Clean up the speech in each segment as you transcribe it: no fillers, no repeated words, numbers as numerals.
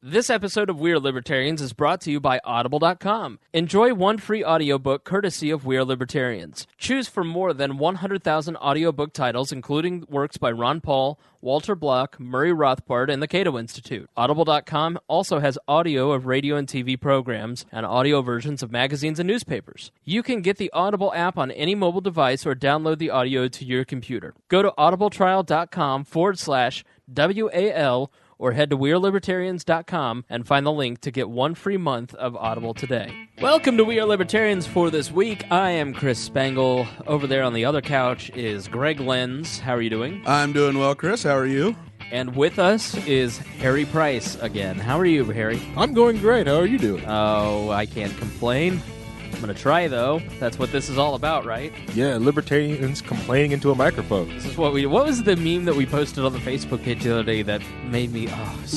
This episode of We Are Libertarians is brought to you by Audible.com. Enjoy one free audiobook courtesy of We Are Libertarians. Choose from more than 100,000 audiobook titles, including works by Ron Paul, Walter Block, Murray Rothbard, and the Cato Institute. Audible.com also has audio of radio and TV programs and audio versions of magazines and newspapers. You can get the Audible app on any mobile device or download the audio to your computer. Go to audibletrial.com/WAL or head to WeareLibertarians.com and find the link to get one free month of Audible today. Welcome to We Are Libertarians for this week. I am Chris Spangle. Over there on the other couch is Greg Lenz. How are you doing? I'm doing well, Chris. How are you? And with us is Harry Price again. How are you, Harry? I'm going great. How are you doing? Oh, I can't complain. I'm going to try, though. That's what this is all about, right? Yeah, libertarians complaining into a microphone. This is what was the meme that we posted on the Facebook page the other day that made me,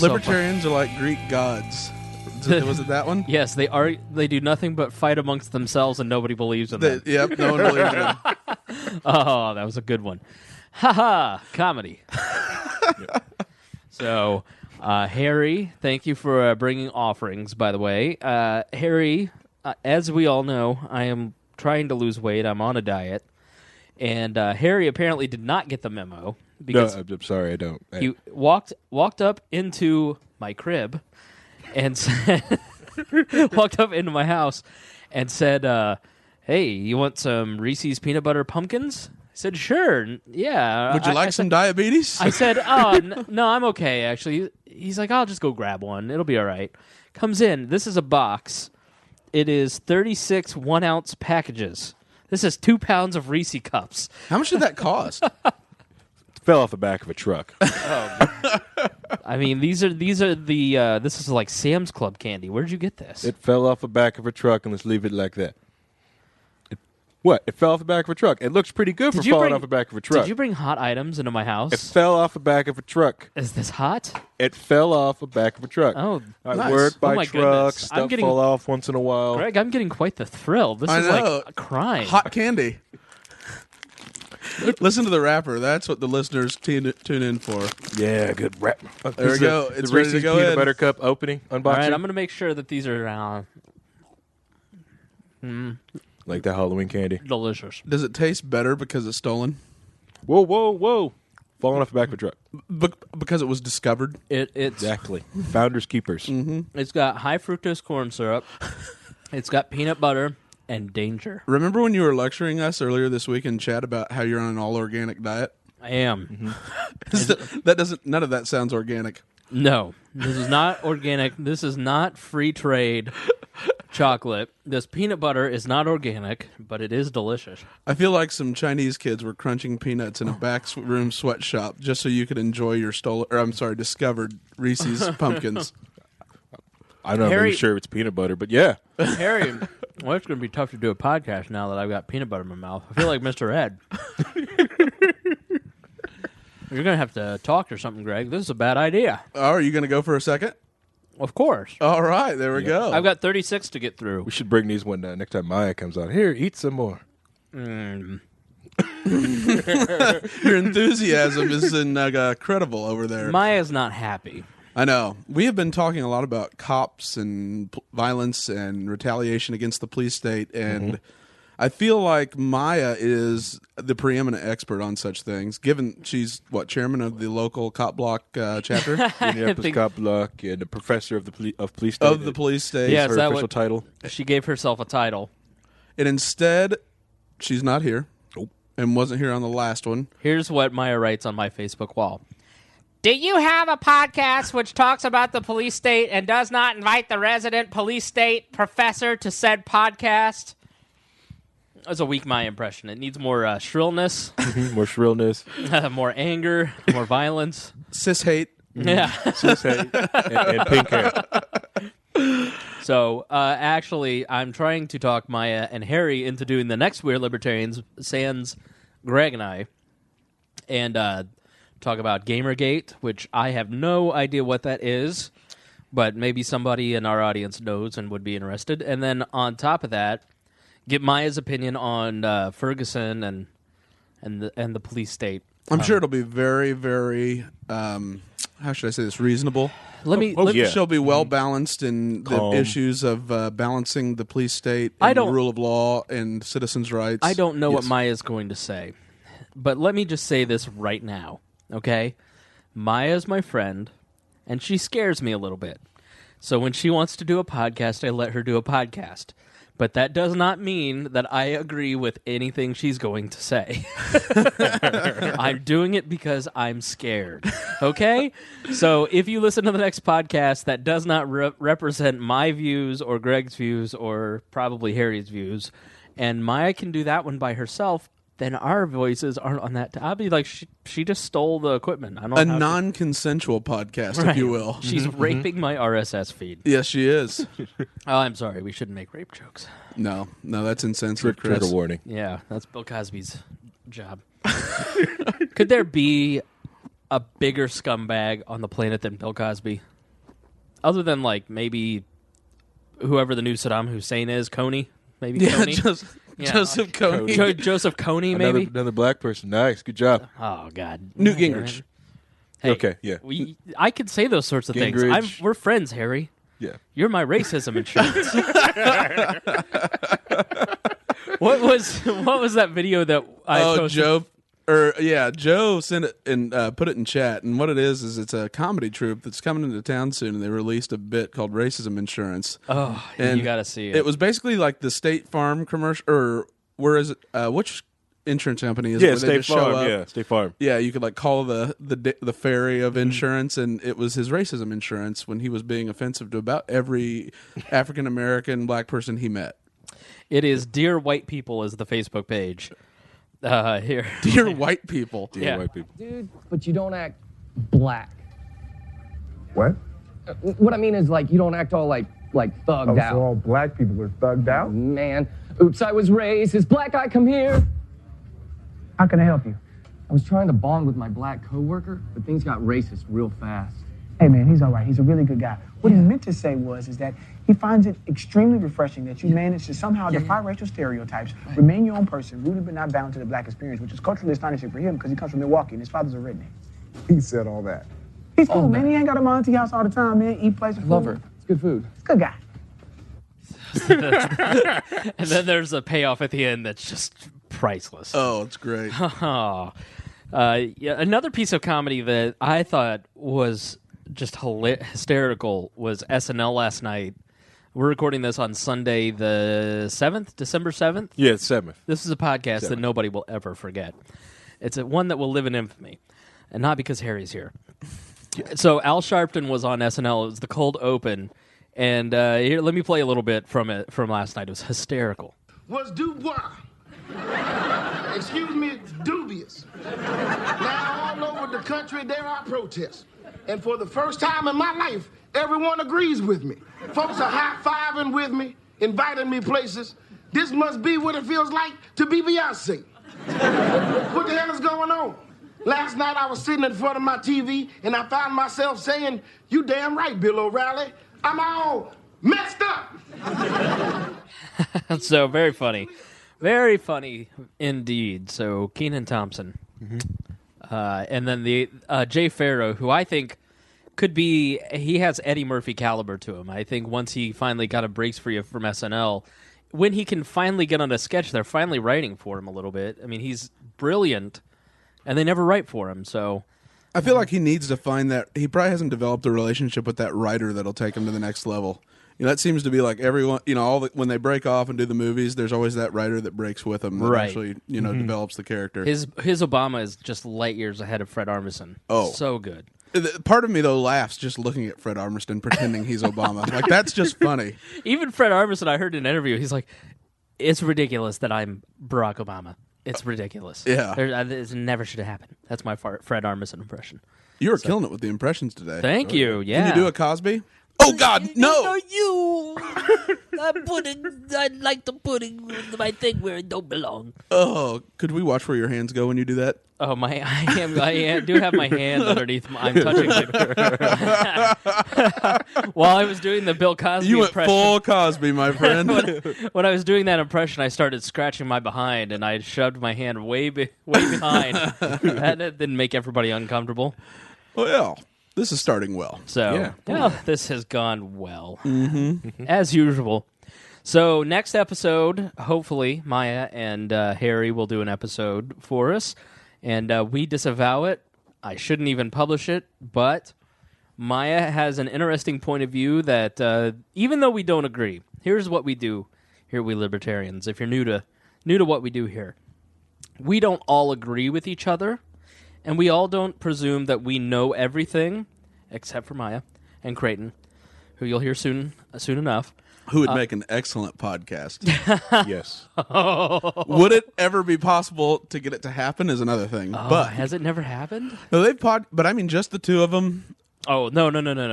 Libertarians are like Greek gods. Was it that one? Yes, they are. They do nothing but fight amongst themselves and nobody believes in them. Yep, no one believes in them. Oh, that was a good one. Ha-ha, comedy. So, Harry, thank you for bringing offerings, by the way. Harry... as we all know, I am trying to lose weight. I'm on a diet. And Harry apparently did not get the memo. Because no, I'm sorry, I don't. He walked up into my crib and said, walked up into my house and said, hey, you want some Reese's Peanut Butter Pumpkins? I said, sure, yeah. Would you like some diabetes? I said, oh, no, I'm okay, actually. He's like, I'll just go grab one. It'll be all right. Comes in. This is a box. It is 36 1-ounce packages. This is 2 pounds of Reese cups. How much did that cost? It fell off the back of a truck. I mean, these are the this is like Sam's Club candy. Where'd you get this? It fell off the back of a truck, and let's leave it like that. It fell off the back of a truck. It looks pretty good for falling off the back of a truck. Did you bring hot items into my house? It fell off the back of a truck. Is this hot? It fell off the back of a truck. Oh, I nice. work by my trucks. goodness. Stuff fall off once in a while. Greg, I'm getting quite the thrill. This is like a crime. Hot candy. Listen to the rapper. That's what the listeners tune in for. Yeah, good rap. There we go. It's the ready to Reese's go Peanut in. Butter Cup opening, unboxing. All right, I'm going to make sure that these are like the Halloween candy. delicious. Does it taste better because it's stolen? Whoa, whoa, whoa. Falling off the back of a truck. Because it was discovered? It's Exactly. Founders keepers. Mm-hmm. It's got high fructose corn syrup. It's got peanut butter and danger. Remember when you were lecturing us earlier this week in chat about how you're on an all-organic diet? I am. None of that sounds organic. No, this is not organic. This is not free trade chocolate. This peanut butter is not organic, but it is delicious. I feel like some Chinese kids were crunching peanuts in a backroom sweatshop just so you could enjoy your discovered Reese's pumpkins. I'm not really sure it's peanut butter, but yeah. Harry, well, it's going to be tough to do a podcast now that I've got peanut butter in my mouth. I feel like Mr. Ed. You're going to have to talk or something, Greg. This is a bad idea. Oh, are you going to go for a second? Of course. All right, there we go. I've got 36 to get through. We should bring these one next time Maya comes on. Here, eat some more. Your enthusiasm is incredible over there. Maya's not happy. I know. We have been talking a lot about cops and violence and retaliation against the police state, and I feel like Maya is the preeminent expert on such things, given she's, chairman of the local cop block chapter? Minneapolis Cop Block, and the professor of the police state. Of the police state. Yeah, her is that official title. She gave herself a title. And instead, she's not here. Nope. And wasn't here on the last one. Here's what Maya writes on my Facebook wall. Do you have a podcast which talks about the police state and does not invite the resident police state professor to said podcast? That's a weak Maya impression. It needs more shrillness, More shrillness. more anger, more violence. Cis hate. Yeah. and pink hair. So, actually, I'm trying to talk Maya and Harry into doing the next Weird Libertarians, sans Greg and I, and talk about Gamergate, which I have no idea what that is, but maybe somebody in our audience knows and would be interested. And then on top of that, get Maya's opinion on Ferguson and the police state. I'm sure it'll be very, very, how should I say this, reasonable. She'll be well balanced in the issues of balancing the police state and the rule of law and citizens' rights. I don't know what Maya's going to say, but let me just say this right now, okay? Maya's my friend, and she scares me a little bit. So when she wants to do a podcast, I let her do a podcast. But that does not mean that I agree with anything she's going to say. I'm doing it because I'm scared. Okay? So if you listen to the next podcast that does not represent my views or Greg's views or probably Harry's views, and Maya can do that one by herself, then our voices aren't on that. I'll be like, she just stole the equipment. I don't a non-consensual podcast, if you will. She's raping my RSS feed. Yes, she is. Oh, I'm sorry. We shouldn't make rape jokes. No, that's insensitive, Chris. Trigger warning. Yeah, that's Bill Cosby's job. Could there be a bigger scumbag on the planet than Bill Cosby? Other than, like, maybe whoever the new Saddam Hussein is, Coney? Maybe Coney? Joseph Coney. Joseph Coney, maybe? Another black person. Nice. Good job. Oh, God. Newt Gingrich. Hey, okay, yeah. I can say those sorts of Gingrich. things. We're friends, Harry. Yeah. You're my racism insurance. What was that video that I posted? Joe sent it and put it in chat. And what it is it's a comedy troupe that's coming into town soon, and they released a bit called Racism Insurance. Oh, and you got to see it. It was basically like the State Farm commercial, or where is it? Which insurance company is it? Yeah, State Farm. Yeah, State Farm. Yeah, you could like call the ferry of insurance, and it was his racism insurance when he was being offensive to about every African American black person he met. It is Dear White People is the Facebook page. Here. Dear white people. Dear white people. Dude, but you don't act black. What? What I mean is, like, you don't act all, like thugged out. So all black people are thugged out? Man. Oops, I was racist. Black guy, come here. How can I help you? I was trying to bond with my black coworker, but things got racist real fast. Hey, man, he's all right. He's a really good guy. What he meant to say is that he finds it extremely refreshing that you managed to somehow defy racial stereotypes, remain your own person, rooted but not bound to the black experience, which is culturally astonishing for him because he comes from Milwaukee and his father's a redneck. He said all that. He's cool, man. He ain't got a mom at the house all the time, man. Eat, plays, food. Love her. It's good food. It's a good guy. And then there's a payoff at the end that's just priceless. Oh, it's great. Another piece of comedy that I thought was just hysterical was SNL last night. We're recording this on Sunday the 7th, December 7th. Yeah, it's 7th. This is a podcast 7th. that nobody will ever forget. It's one that will live in infamy, and not because Harry's here. So Al Sharpton was on SNL. It was the cold open, and here, let me play a little bit from last night. It was hysterical. Was Dubois. Excuse me, dubious. Now, all over the country, there are protests. And for the first time in my life, everyone agrees with me. Folks are high-fiving with me, inviting me places. This must be what it feels like to be Beyonce. What the hell is going on? Last night, I was sitting in front of my TV, and I found myself saying, "You damn right, Bill O'Reilly. I'm all messed up." So, very funny. Very funny indeed. So, Kenan Thompson. And then the Jay Farrow, who I think he has Eddie Murphy caliber to him. I think once he finally kind of breaks free from SNL, when he can finally get on a sketch, they're finally writing for him a little bit. I mean, he's brilliant, and they never write for him, so... I feel like he needs to find that. He probably hasn't developed a relationship with that writer that'll take him to the next level. That seems to be like everyone, when they break off and do the movies, there's always that writer that breaks with them that actually, develops the character. His Obama is just light years ahead of Fred Armisen. Oh. So good. Part of me, though, laughs just looking at Fred Armisen pretending he's Obama. Like, that's just funny. Even Fred Armisen, I heard in an interview, he's like, it's ridiculous that I'm Barack Obama. It's ridiculous. Yeah. It never should have happened. That's my Fred Armisen impression. You were killing it with the impressions today. Thank you, yeah. Can you do a Cosby? Oh, God, no! You! I'd like the pudding my thing where it don't belong. Oh, could we watch where your hands go when you do that? Oh, I do have my hand underneath. I'm touching while I was doing the Bill Cosby you went impression. Full Cosby, my friend. when I was doing that impression, I started scratching my behind, and I shoved my hand way behind. That didn't make everybody uncomfortable. Well, This is starting well. So, this has gone well, as usual. So, next episode, hopefully, Maya and Harry will do an episode for us, and we disavow it. I shouldn't even publish it, but Maya has an interesting point of view that, even though we don't agree, here's what we do here, we Libertarians. If you're new to what we do here, we don't all agree with each other. And we all don't presume that we know everything, except for Maya and Creighton, who you'll hear soon enough. Who would make an excellent podcast. Yes. Would it ever be possible to get it to happen is another thing. But has it never happened? no, but I mean just the two of them. Oh, no.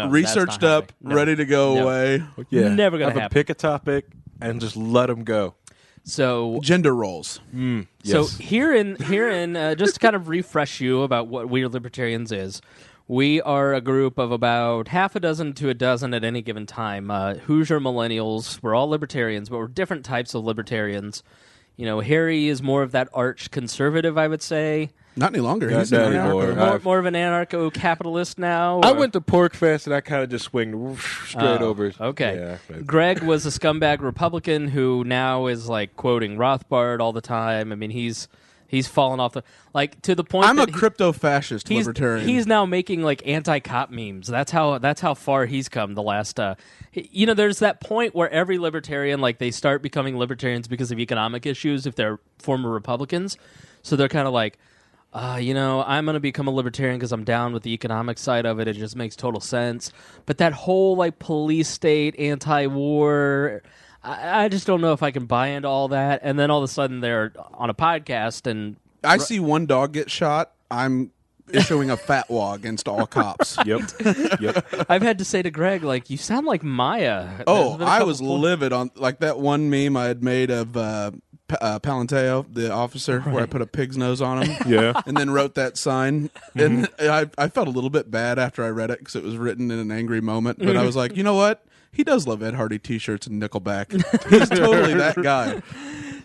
Researched up, ready to go away. Yeah. Never going to happen. Pick a topic and just let them go. So gender roles. Yes. So herein, just to kind of refresh you about what We Libertarians is, we are a group of about half a dozen to a dozen at any given time. Hoosier millennials. We're all libertarians, but we're different types of libertarians. You know, Harry is more of that arch conservative, I would say. Not any longer. Not He's an anymore. anarcho. More of an anarcho-capitalist now. I or- went to Pork Fest and I kind of just swing straight over. Okay. Yeah, but- Greg was a scumbag Republican who now is like quoting Rothbard all the time. I mean, he's fallen off the to the point. I'm a that crypto-fascist libertarian. He's now making like anti-cop memes. That's how far he's come. The last, there's that point where every libertarian they start becoming libertarians because of economic issues if they're former Republicans. So they're kind of like. I'm going to become a libertarian because I'm down with the economic side of it. It just makes total sense. But that whole police state, anti-war, I just don't know if I can buy into all that. And then all of a sudden they're on a podcast and I see one dog get shot. I'm issuing a fatwa against all cops. Yep. I've had to say to Greg, you sound like Maya. Oh, I was livid on that one meme I had made of Palanteo, the officer, where I put a pig's nose on him. Yeah. And then wrote that sign. And I felt a little bit bad after I read it because it was written in an angry moment. But I was like, you know what? He does love Ed Hardy T-shirts and Nickelback. He's totally that guy.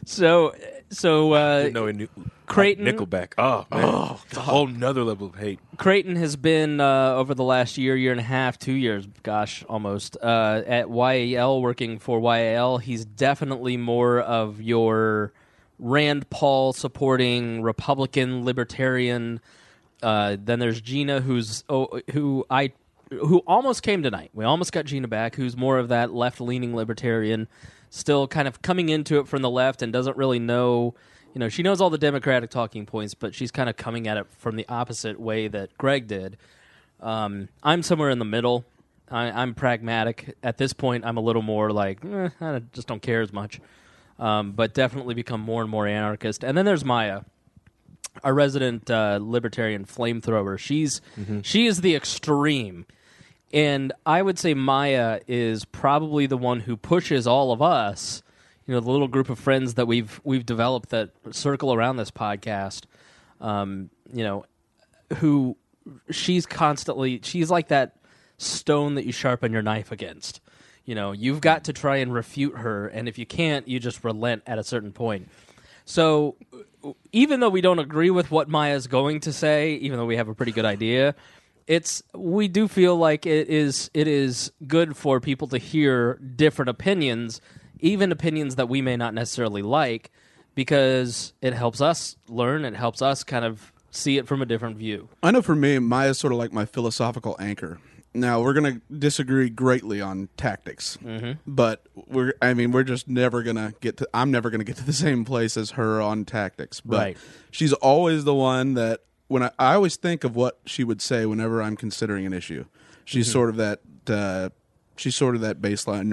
So No, he knew Creighton- Nickelback. Oh, man. It's a whole nother level of hate. Creighton has been over the last year and a half, 2 years, gosh, almost, at YAL, working for YAL. He's definitely more of your Rand Paul supporting Republican libertarian. Then there's Gina, who almost came tonight. We almost got Gina back, who's more of that left-leaning libertarian, still kind of coming into it from the left and doesn't really know. She knows all the Democratic talking points, but she's kind of coming at it from the opposite way that Greg did. I'm somewhere in the middle. I'm pragmatic. At this point, I'm a little more I just don't care as much, but definitely become more and more anarchist. And then there's Maya, our resident libertarian flamethrower. She is the extreme. And I would say Maya is probably the one who pushes all of us, the little group of friends that we've developed that circle around this podcast, who she's like that stone that you sharpen your knife against. You've got to try and refute her, and if you can't, you just relent at a certain point. So even though we don't agree with what Maya's going to say, even though we have a pretty good idea, we do feel like it is good for people to hear different opinions, even opinions that we may not necessarily like, because it helps us learn, it helps us kind of see it from a different view. I know for me, Maya's sort of like my philosophical anchor. Now, we're going to disagree greatly on tactics, but we're just never going to get to, I'm never going to get to the same place as her on tactics. But Right. She's always the one that, when I always think of what she would say whenever I'm considering an issue. She's sort of that, baseline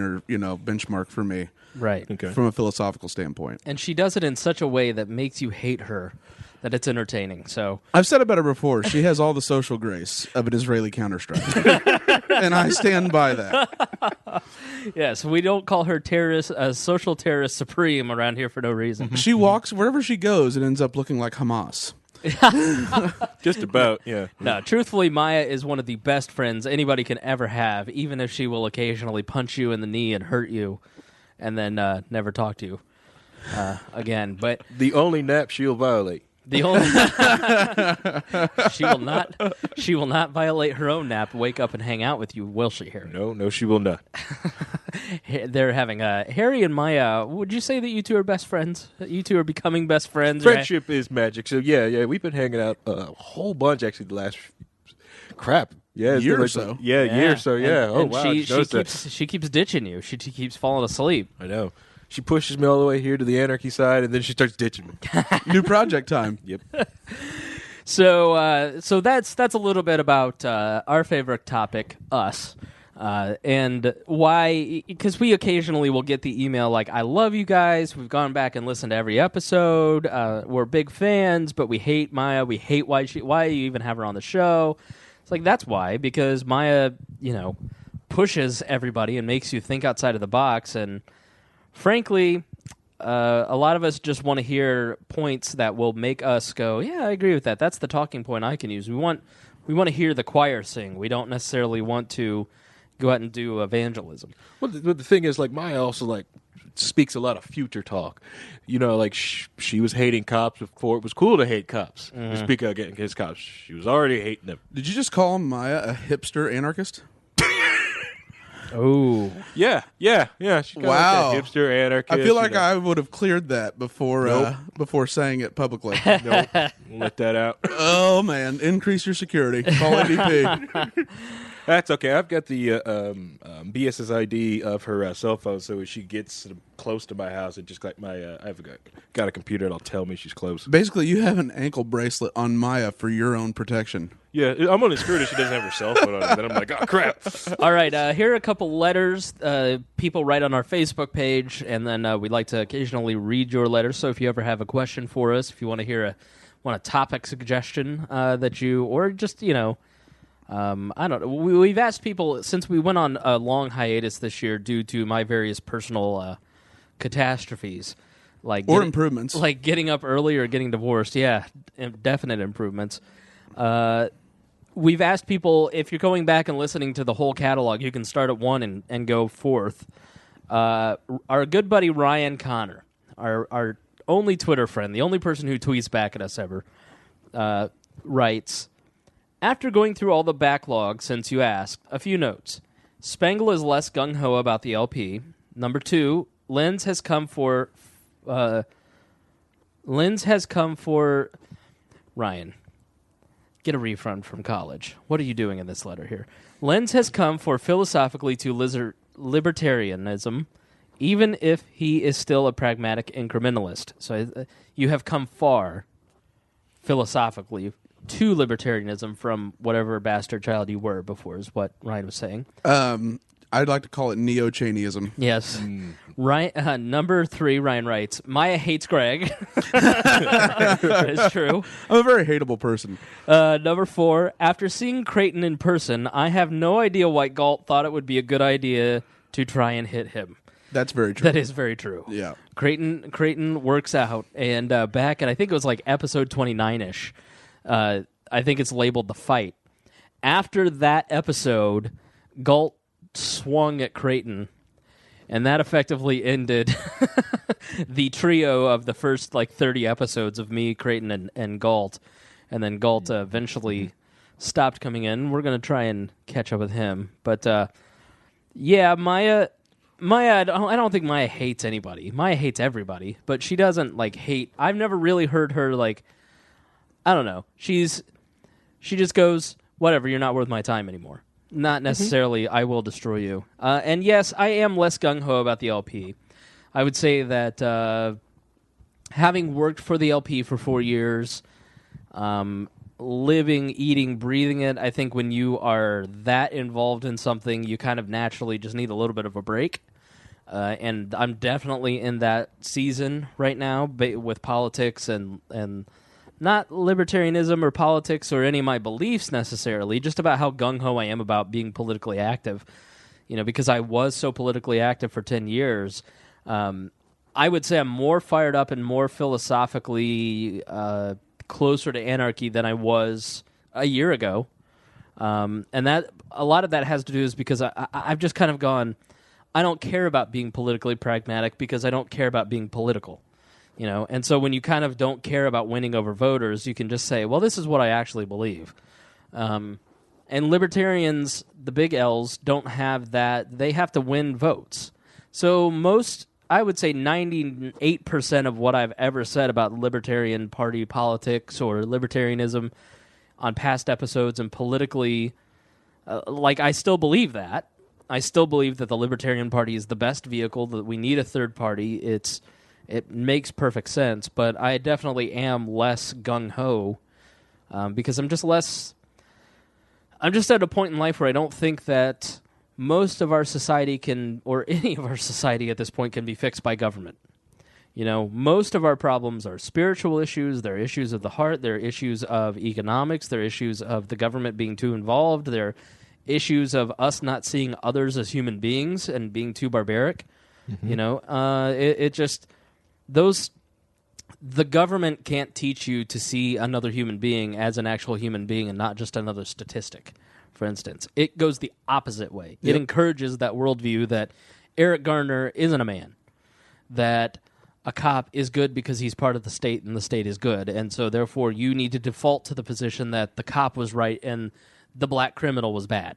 or, benchmark for me. Right. Okay. From a philosophical standpoint. And she does it in such a way that makes you hate her, that it's entertaining. So I've said about her before. She has all the social grace of an Israeli counterstrike. And I stand by that. yes, we don't call her social terrorist supreme around here for no reason. She walks, wherever she goes, it ends up looking like Hamas. Just about, yeah. No, truthfully, Maya is one of the best friends anybody can ever have, even if she will occasionally punch you in the knee and hurt you and then never talk to you again. But The only nap she'll violate. The only she will not violate her own nap, wake up and hang out with you, will she, Harry? No, she will not. They're having Harry and Maya. Would you say that you two are best friends? You two are becoming best friends. Friendship is magic. So yeah, we've been hanging out a whole bunch actually the last year or so. Year or so. Yeah. And wow. She keeps ditching you. She keeps falling asleep. I know. She pushes me all the way here to the anarchy side, and then she starts ditching me. New project time. Yep. So that's a little bit about our favorite topic, us, and why. Because we occasionally will get the email like, "I love you guys. We've gone back and listened to every episode. We're big fans, but we hate Maya. We hate why you even have her on the show." It's like, that's why, because Maya, pushes everybody and makes you think outside of the box. And frankly, a lot of us just want to hear points that will make us go, yeah, I agree with that. That's the talking point I can use. We want to hear the choir sing. We don't necessarily want to go out and do evangelism. Well, the thing is, like, Maya also, speaks a lot of future talk. She was hating cops before it was cool to hate cops. To speak against cops. She was already hating them. Did you just call Maya a hipster anarchist? Oh. Yeah. She wow. Like that hipster anarchist. I feel like I would have cleared that before saying it publicly. Nope. Let that out. Oh, man. Increase your security. Call ADP. That's okay. I've got the BSSID of her cell phone, so if she gets close to my house, it just I've got a computer that'll tell me she's close. Basically, you have an ankle bracelet on Maya for your own protection. Yeah, I'm only scared if she doesn't have her cell phone on it. Then I'm like, oh, crap. All right, here are a couple letters people write on our Facebook page, and then we'd like to occasionally read your letters. So if you ever have a question for us, if you want to hear a topic suggestion or just, I don't know. We've asked people, since we went on a long hiatus this year due to my various personal catastrophes. Improvements. Like getting up early or getting divorced. Yeah, definite improvements. We've asked people, if you're going back and listening to the whole catalog, you can start at 1 and go forth. Our good buddy Ryan Connor, our only Twitter friend, the only person who tweets back at us ever, writes, after going through all the backlog since you asked, a few notes. Spangle is less gung-ho about the LP. Number 2, Lenz has come for Ryan. Get a refund from college. What are you doing in this letter here? Lenz has come for philosophically to libertarianism, even if he is still a pragmatic incrementalist. So you have come far, philosophically, to libertarianism from whatever bastard child you were before, is what Ryan was saying. I'd like to call it neo-Cheneyism. Yes. Ryan, number 3, Ryan writes, Maya hates Greg. It's true. I'm a very hateable person. Number 4, after seeing Creighton in person, I have no idea why Galt thought it would be a good idea to try and hit him. That's very true. That is very true. Yeah. Creighton works out, and back at, I think it was like episode 29-ish, I think it's labeled The Fight. After that episode, Galt swung at Creighton, and that effectively ended the trio of the first 30 episodes of me, Creighton, and Galt. And then Galt eventually stopped coming in. We're going to try and catch up with him. But yeah, Maya, I don't think Maya hates anybody. Maya hates everybody, but she doesn't hate. I've never really heard her I don't know. She just goes, whatever, you're not worth my time anymore. Not necessarily, I will destroy you. And yes, I am less gung-ho about the LP. I would say that having worked for the LP for 4 years, living, eating, breathing it, I think when you are that involved in something, you kind of naturally just need a little bit of a break. And I'm definitely in that season right now with politics and not libertarianism or politics or any of my beliefs necessarily, just about how gung-ho I am about being politically active. Because I was so politically active for 10 years, I would say I'm more fired up and more philosophically closer to anarchy than I was a year ago. And that a lot of that has to do is because I've just kind of gone, I don't care about being politically pragmatic because I don't care about being political. You know, and so when you kind of don't care about winning over voters, you can just say, well, this is what I actually believe. And libertarians, the big L's, don't have that. They have to win votes. So I would say 98% of what I've ever said about Libertarian Party politics or libertarianism on past episodes and politically, I still believe that. I still believe that the Libertarian Party is the best vehicle, that we need a third party. It makes perfect sense, but I definitely am less gung-ho because I'm just at a point in life where I don't think that most of our society or any of our society at this point can be fixed by government. You know, most of our problems are spiritual issues, they're issues of the heart, they're issues of economics, they're issues of the government being too involved, they're issues of us not seeing others as human beings and being too barbaric. Mm-hmm. You know, the government can't teach you to see another human being as an actual human being and not just another statistic, for instance. It goes the opposite way. Yep. It encourages that worldview that Eric Garner isn't a man, that a cop is good because he's part of the state and the state is good, and so therefore you need to default to the position that the cop was right and the black criminal was bad.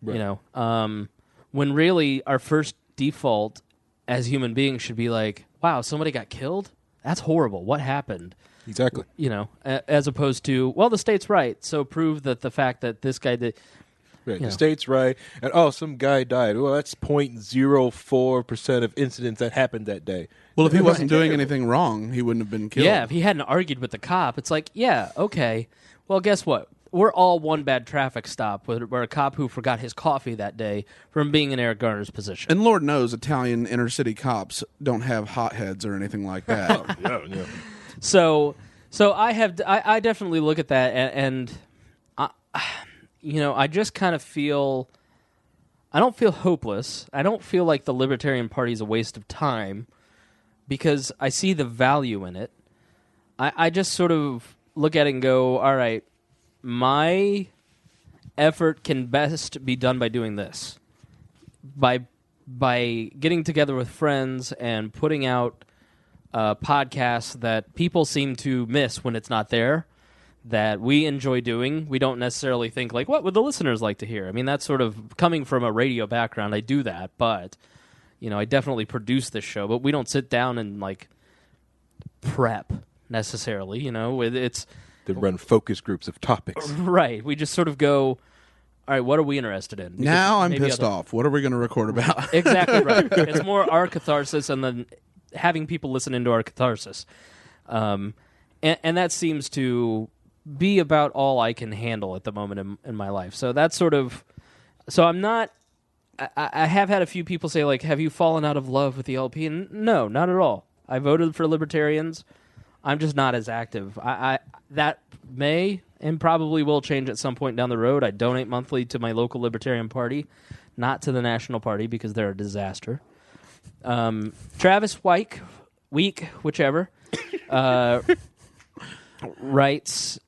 Right. You know, when really our first default as human beings should be like, wow, somebody got killed? That's horrible. What happened? Exactly. You know, as opposed to, well, the state's right, so prove that the fact that this guy did... Right, the state's right, and some guy died. Well, that's 0.04% of incidents that happened that day. Well, if he wasn't doing anything wrong, he wouldn't have been killed. Yeah, if he hadn't argued with the cop, it's like, yeah, okay. Well, guess what? We're all one bad traffic stop where a cop who forgot his coffee that day from being in Eric Garner's position. And Lord knows Italian inner city cops don't have hotheads or anything like that. Yeah. So I definitely look at that and you know, I just kind of feel, I don't feel hopeless. I don't feel like the Libertarian Party is a waste of time because I see the value in it. I just sort of look at it and go, all right, my effort can best be done by doing this. By getting together with friends and putting out podcasts that people seem to miss when it's not there, that we enjoy doing. We don't necessarily think, like, what would the listeners like to hear? I mean, that's sort of coming from a radio background. I do that, but, you know, I definitely produce this show, but we don't sit down and, like, prep necessarily, you know. It's... They run focus groups of topics. Right. We just sort of go, all right, what are we interested in? Because now I'm pissed off. What are we going to record about? Exactly right. It's more our catharsis and then having people listen into our catharsis. And that seems to be about all I can handle at the moment in my life. So that's sort of... So I'm not... I have had a few people say, like, have you fallen out of love with the LP? And no, not at all. I voted for Libertarians. I'm just not as active. That may and probably will change at some point down the road. I donate monthly to my local Libertarian Party, not to the National Party because they're a disaster. Travis Week, whichever, writes,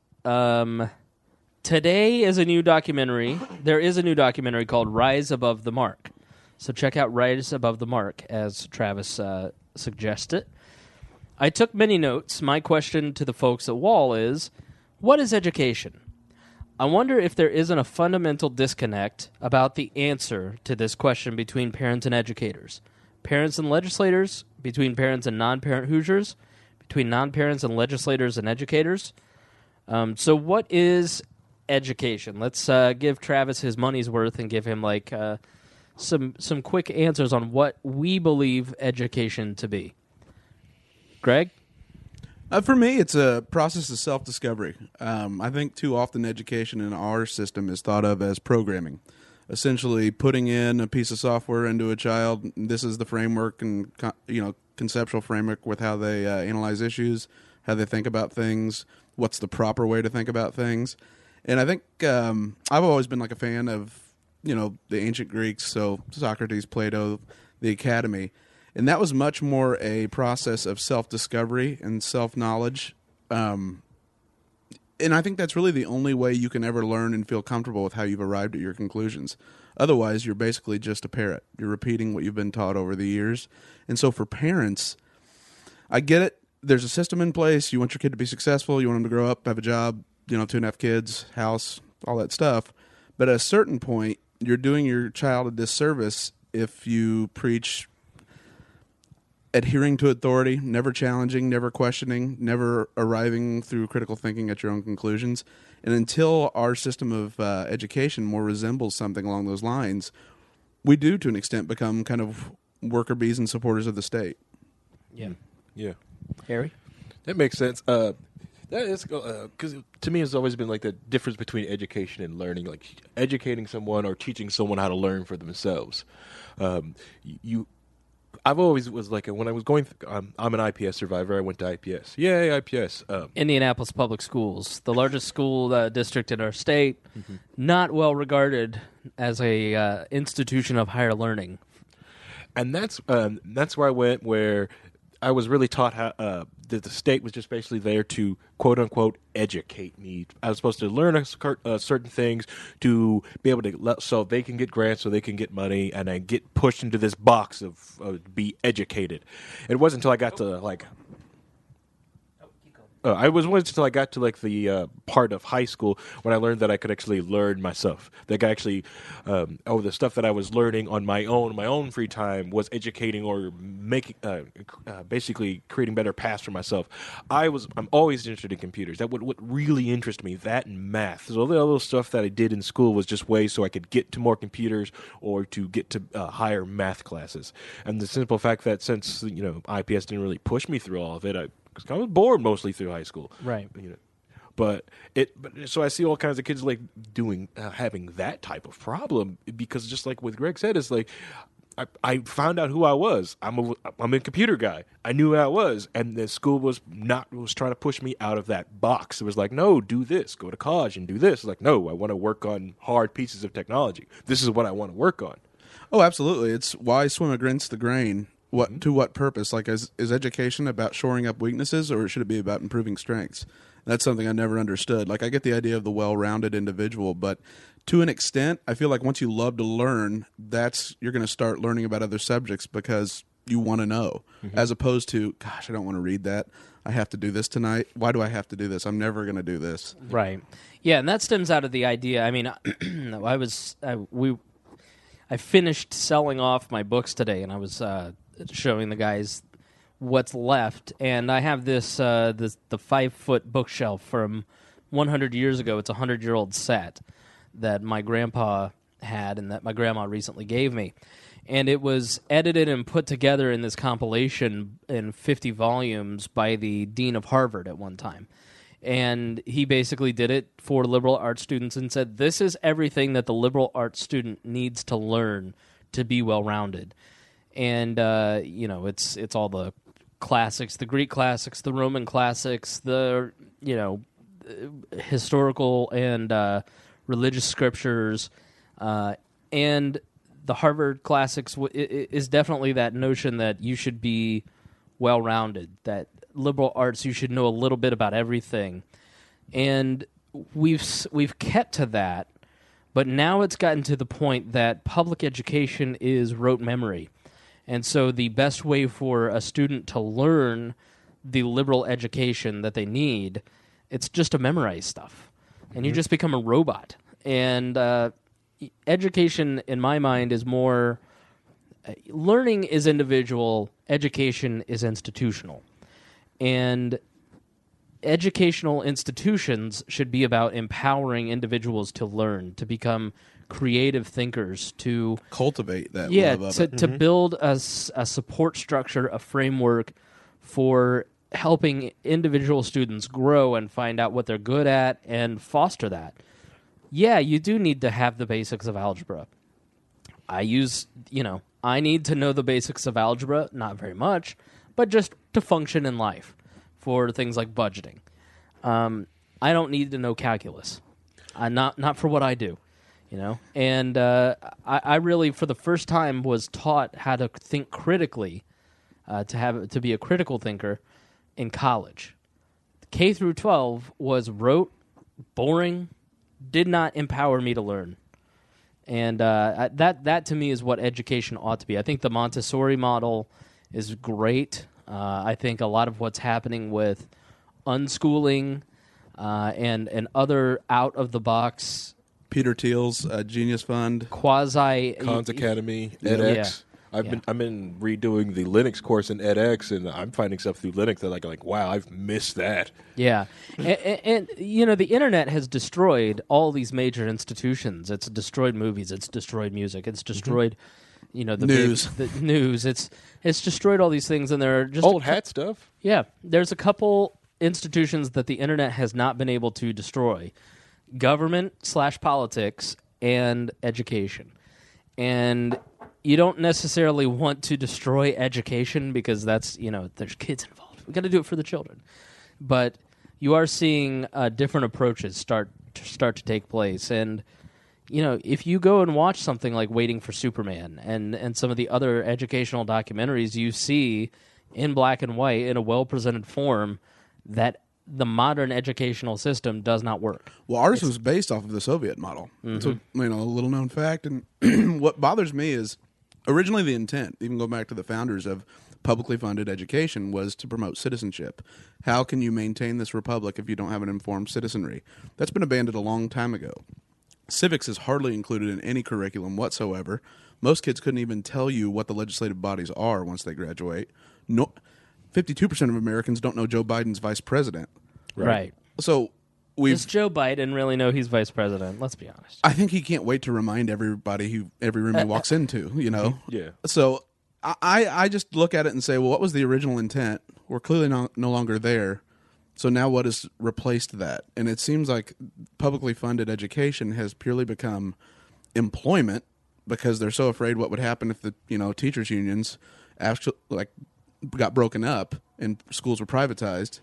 today is a new documentary. There is a new documentary called Rise Above the Mark. So check out Rise Above the Mark, as Travis suggested. I took many notes. My question to the folks at Wall is, what is education? I wonder if there isn't a fundamental disconnect about the answer to this question between parents and educators, parents and legislators, between parents and non-parent Hoosiers, between non-parents and legislators and educators. So what is education? Let's give Travis his money's worth and give him like some quick answers on what we believe education to be. Greg? For me, it's a process of self-discovery. I think too often education in our system is thought of as programming, essentially putting in a piece of software into a child. This is the framework and conceptual framework with how they analyze issues, how they think about things, what's the proper way to think about things. And I think I've always been like a fan of the ancient Greeks, so Socrates, Plato, the Academy. And that was much more a process of self-discovery and self-knowledge. And I think that's really the only way you can ever learn and feel comfortable with how you've arrived at your conclusions. Otherwise, you're basically just a parrot. You're repeating what you've been taught over the years. And so for parents, I get it. there's a system in place. You want your kid to be successful. You want them to grow up, have a job, 2.5 kids, house, all that stuff. But at a certain point, you're doing your child a disservice if you preach adhering to authority, never challenging, never questioning, never arriving through critical thinking at your own conclusions. And until our system of education more resembles something along those lines, we do, to an extent, become kind of worker bees and supporters of the state. Yeah. Yeah. Harry? That makes sense. That is because to me, it's always been like the difference between education and learning. Like educating someone or teaching someone how to learn for themselves. I've always was like when I was going. I'm an IPS survivor. I went to IPS. Yay, IPS! Indianapolis Public Schools, the largest school district in our state, not well regarded as a institution of higher learning. And that's where I went, where I was really taught how that the state was just basically there to quote unquote educate me. I was supposed to learn certain things to be able to so they can get grants, so they can get money, and I get pushed into this box of be educated. It wasn't until I got to like. I was waiting until I got to like the part of high school when I learned that I could actually learn myself. That I actually, the stuff that I was learning on my own free time was educating or making, basically creating better paths for myself. I'm always interested in computers. That what really interested me. That and math. So all the other stuff that I did in school was just ways so I could get to more computers or to get to higher math classes. And the simple fact that since IPS didn't really push me through all of it, I was bored mostly through high school, right? But so I see all kinds of kids like having that type of problem because just like what Greg said, it's like I found out who I was. I'm a computer guy. I knew who I was, and the school was trying to push me out of that box. It was like, no, do this, go to college and do this. It's like, no, I want to work on hard pieces of technology. This is what I want to work on. Oh, absolutely. It's why swim against the grain. To what purpose? Like, is education about shoring up weaknesses, or should it be about improving strengths? That's something I never understood. Like, I get the idea of the well-rounded individual, but to an extent, I feel like once you love to learn, you're going to start learning about other subjects because you want to know, as opposed to, gosh, I don't want to read that. I have to do this tonight. Why do I have to do this? I'm never going to do this. Right. Yeah, and that stems out of the idea. I mean, I finished selling off my books today, and I was showing the guys what's left, and I have the 5-foot bookshelf from 100 years ago. It's a 100-year-old set that my grandpa had and that my grandma recently gave me, and it was edited and put together in this compilation in 50 volumes by the dean of Harvard at one time. And he basically did it for liberal arts students and said, this is everything that the liberal arts student needs to learn to be well-rounded. And, it's all the classics, the Greek classics, the Roman classics, the, historical and religious scriptures. And the Harvard classics is definitely that notion that you should be well-rounded, that liberal arts, you should know a little bit about everything. And we've kept to that, but now it's gotten to the point that public education is rote memory. And so the best way for a student to learn the liberal education that they need, it's just to memorize stuff. And you just become a robot. And education, in my mind, is more... learning is individual, education is institutional. And educational institutions should be about empowering individuals to learn, to become creative thinkers, to cultivate that love of it. To build a support structure, a framework for helping individual students grow and find out what they're good at and foster that. Yeah, you do need to have the basics of algebra. I need to know the basics of algebra, not very much, but just to function in life for things like budgeting. I don't need to know calculus, not for what I do. And I really, for the first time, was taught how to think critically, to be a critical thinker in college. K through 12 was rote, boring, did not empower me to learn. And that to me is what education ought to be. I think the Montessori model is great. I think a lot of what's happening with unschooling and other out-of-the-box Peter Thiel's Genius Fund. quasi... Khan's Academy, Yeah. edX. Yeah. I've been redoing the Linux course in edX, and I'm finding stuff through Linux that like wow, I've missed that. Yeah. And the internet has destroyed all these major institutions. It's destroyed movies. It's destroyed music. It's destroyed, the News. the news. It's destroyed all these things, and there are just Old hat stuff. Yeah, there's a couple institutions that the internet has not been able to destroy: government/politics and education. And you don't necessarily want to destroy education because that's, there's kids involved. We got to do it for the children. But you are seeing different approaches start to take place. And, if you go and watch something like Waiting for Superman and some of the other educational documentaries, you see in black and white, in a well-presented form, that the modern educational system does not work. Well, ours was based off of the Soviet model. It's a little-known fact. And what bothers me is originally the intent, even go back to the founders of publicly funded education, was to promote citizenship. How can you maintain this republic if you don't have an informed citizenry? That's been abandoned a long time ago. Civics is hardly included in any curriculum whatsoever. Most kids couldn't even tell you what the legislative bodies are once they graduate. 52% of Americans don't know Joe Biden's vice president. Right. So Does Joe Biden really know he's vice president? Let's be honest. I think he can't wait to remind everybody every room he walks into, Yeah. So I just look at it and say, well, what was the original intent? We're clearly no longer there. So now what has replaced that? And it seems like publicly funded education has purely become employment because they're so afraid what would happen if the teachers unions actually got broken up and schools were privatized.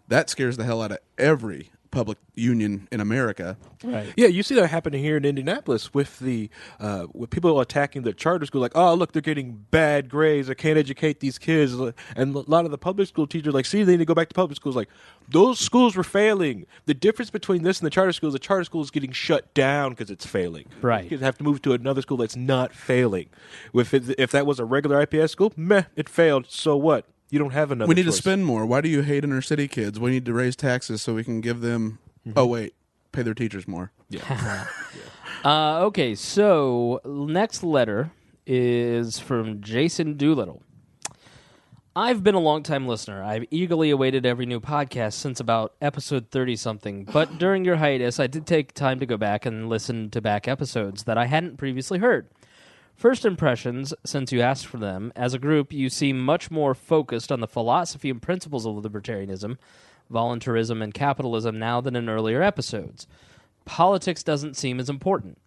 That scares the hell out of every public union in America. Right. Yeah, you see that happening here in Indianapolis with with people attacking the charter school, like, oh, look, they're getting bad grades. I can't educate these kids. And a lot of the public school teachers like, see, they need to go back to public schools. Like, those schools were failing. The difference between this and the charter school is getting shut down because it's failing. Right. Kids have to move to another school that's not failing. If that was a regular IPS school, it failed. So what? You don't have another We need choice. to spend more. Why do you hate inner city kids? We need to raise taxes so we can give them, pay their teachers more. Yeah. Okay, so next letter is from Jason Doolittle. I've been a long-time listener. I've eagerly awaited every new podcast since about episode 30-something, but during your hiatus, I did take time to go back and listen to back episodes that I hadn't previously heard. First impressions, since you asked for them, as a group, you seem much more focused on the philosophy and principles of libertarianism, voluntarism, and capitalism now than in earlier episodes. Politics doesn't seem as important.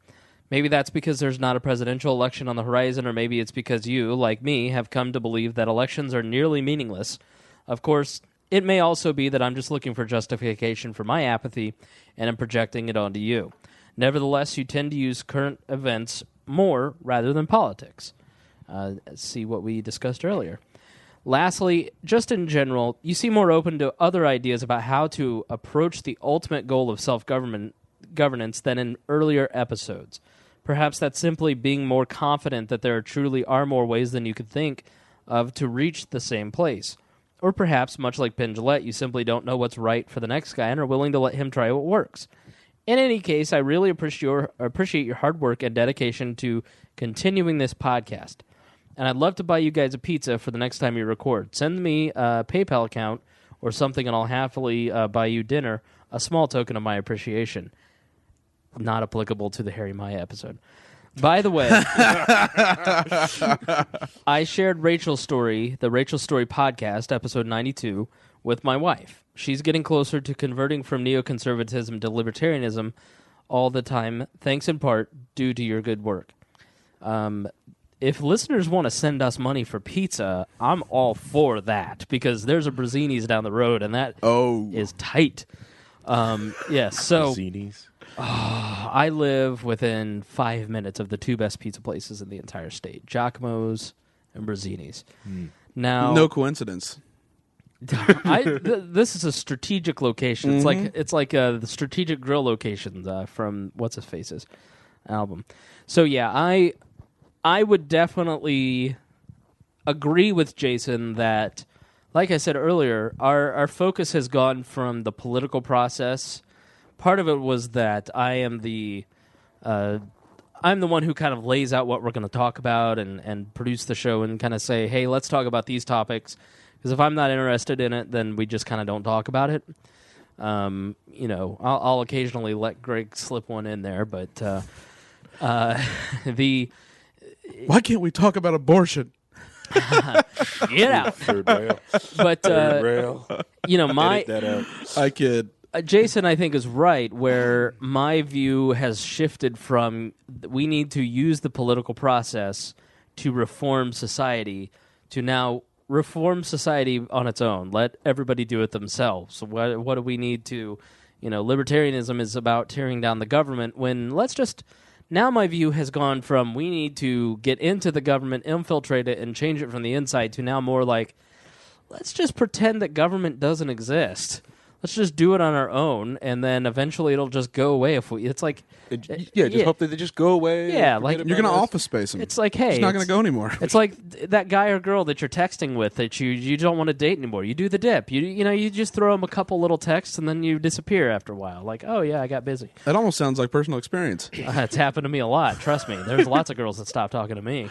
Maybe that's because there's not a presidential election on the horizon, or maybe it's because you, like me, have come to believe that elections are nearly meaningless. Of course, it may also be that I'm just looking for justification for my apathy, and I'm projecting it onto you. Nevertheless, you tend to use current events more rather than politics. See what we discussed earlier. Lastly, just in general, you seem more open to other ideas about how to approach the ultimate goal of self-governance than in earlier episodes. Perhaps that's simply being more confident that there truly are more ways than you could think of to reach the same place. Or perhaps, much like Penn Jillette, you simply don't know what's right for the next guy and are willing to let him try what works. In any case, I really appreciate your hard work and dedication to continuing this podcast. And I'd love to buy you guys a pizza for the next time you record. Send me a PayPal account or something, and I'll happily buy you dinner, a small token of my appreciation. Not applicable to the Harry Maya episode. By the way, I shared Rachel's story, the Rachel Story podcast, episode 92, with my wife. She's getting closer to converting from neoconservatism to libertarianism all the time, thanks in part due to your good work. If listeners want to send us money for pizza, I'm all for that, because there's a Brazzini's down the road, and that is tight. Yes, so Brazzini's. I live within 5 minutes of the two best pizza places in the entire state, Giacomo's and Brazzini's. Now, No coincidence. this is a strategic location. It's like the strategic grill locations from What's His Face's album. So yeah, I would definitely agree with Jason that like I said earlier, our focus has gone from the political process. Part of it was that I'm the one who kind of lays out what we're going to talk about and produce the show and kind of say, hey, let's talk about these topics. Because if I'm not interested in it, then we just kind of don't talk about it. I'll occasionally let Greg slip one in there, but Why can't we talk about abortion? Get out. Third rail. But Third rail. My Edit that out. I kid. Jason, I think, is right, where my view has shifted from we need to use the political process to reform society to now reform society on its own. Let everybody do it themselves. What do we need to, libertarianism is about tearing down the government when now my view has gone from we need to get into the government, infiltrate it, and change it from the inside to now more like let's just pretend that government doesn't exist. Let's just do it on our own, and then eventually it'll just go away. Hope Hope that they just go away. Yeah, and like forget You're about going to us. office space them. It's like, hey, it's not going to go anymore. It's like that guy or girl that you're texting with that you don't want to date anymore. You do the dip. You just throw them a couple little texts, and then you disappear after a while. Like, oh yeah, I got busy. That almost sounds like personal experience. It's happened to me a lot. Trust me. There's lots of girls that stop talking to me.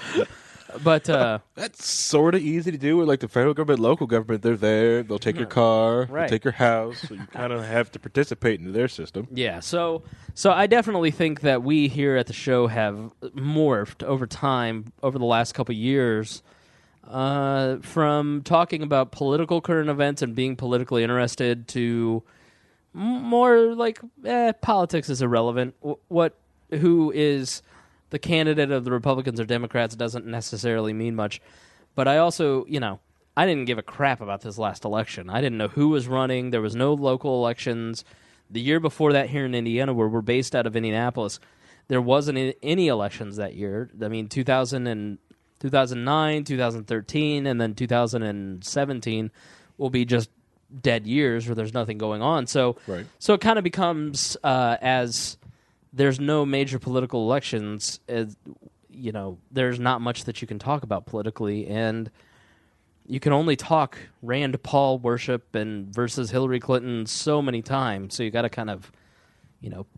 But That's sort of easy to do with like the federal government, local government. They're there. They'll take your car. Right. They'll take your house. So you kind of have to participate in their system. yeah, so I definitely think that we here at the show have morphed over time, over the last couple of years, from talking about political current events and being politically interested to more like politics is irrelevant. Who is the candidate of the Republicans or Democrats doesn't necessarily mean much. But I also, I didn't give a crap about this last election. I didn't know who was running. There was no local elections. The year before that here in Indiana, where we're based out of Indianapolis, there wasn't any elections that year. I mean, 2009, 2013, and then 2017 will be just dead years where there's nothing going on. So, Right. So it kind of becomes as there's no major political elections, there's not much that you can talk about politically, and you can only talk Rand Paul worship and versus Hillary Clinton so many times. So you got to kind of,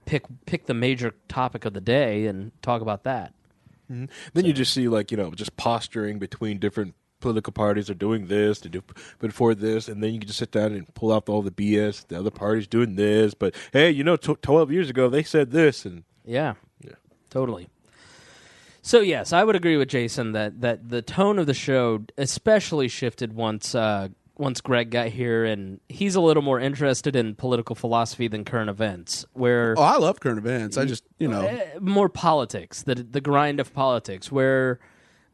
pick the major topic of the day and talk about that. Mm-hmm. Then you just see just posturing between different political parties are doing this to do before this, and then you can just sit down and pull out all the BS. The other party's doing this, but hey, 12 years ago they said this, and Yeah, totally. So yes, I would agree with Jason that the tone of the show especially shifted once Greg got here, and he's a little more interested in political philosophy than current events. Where I love current events. I just more politics, the grind of politics. Where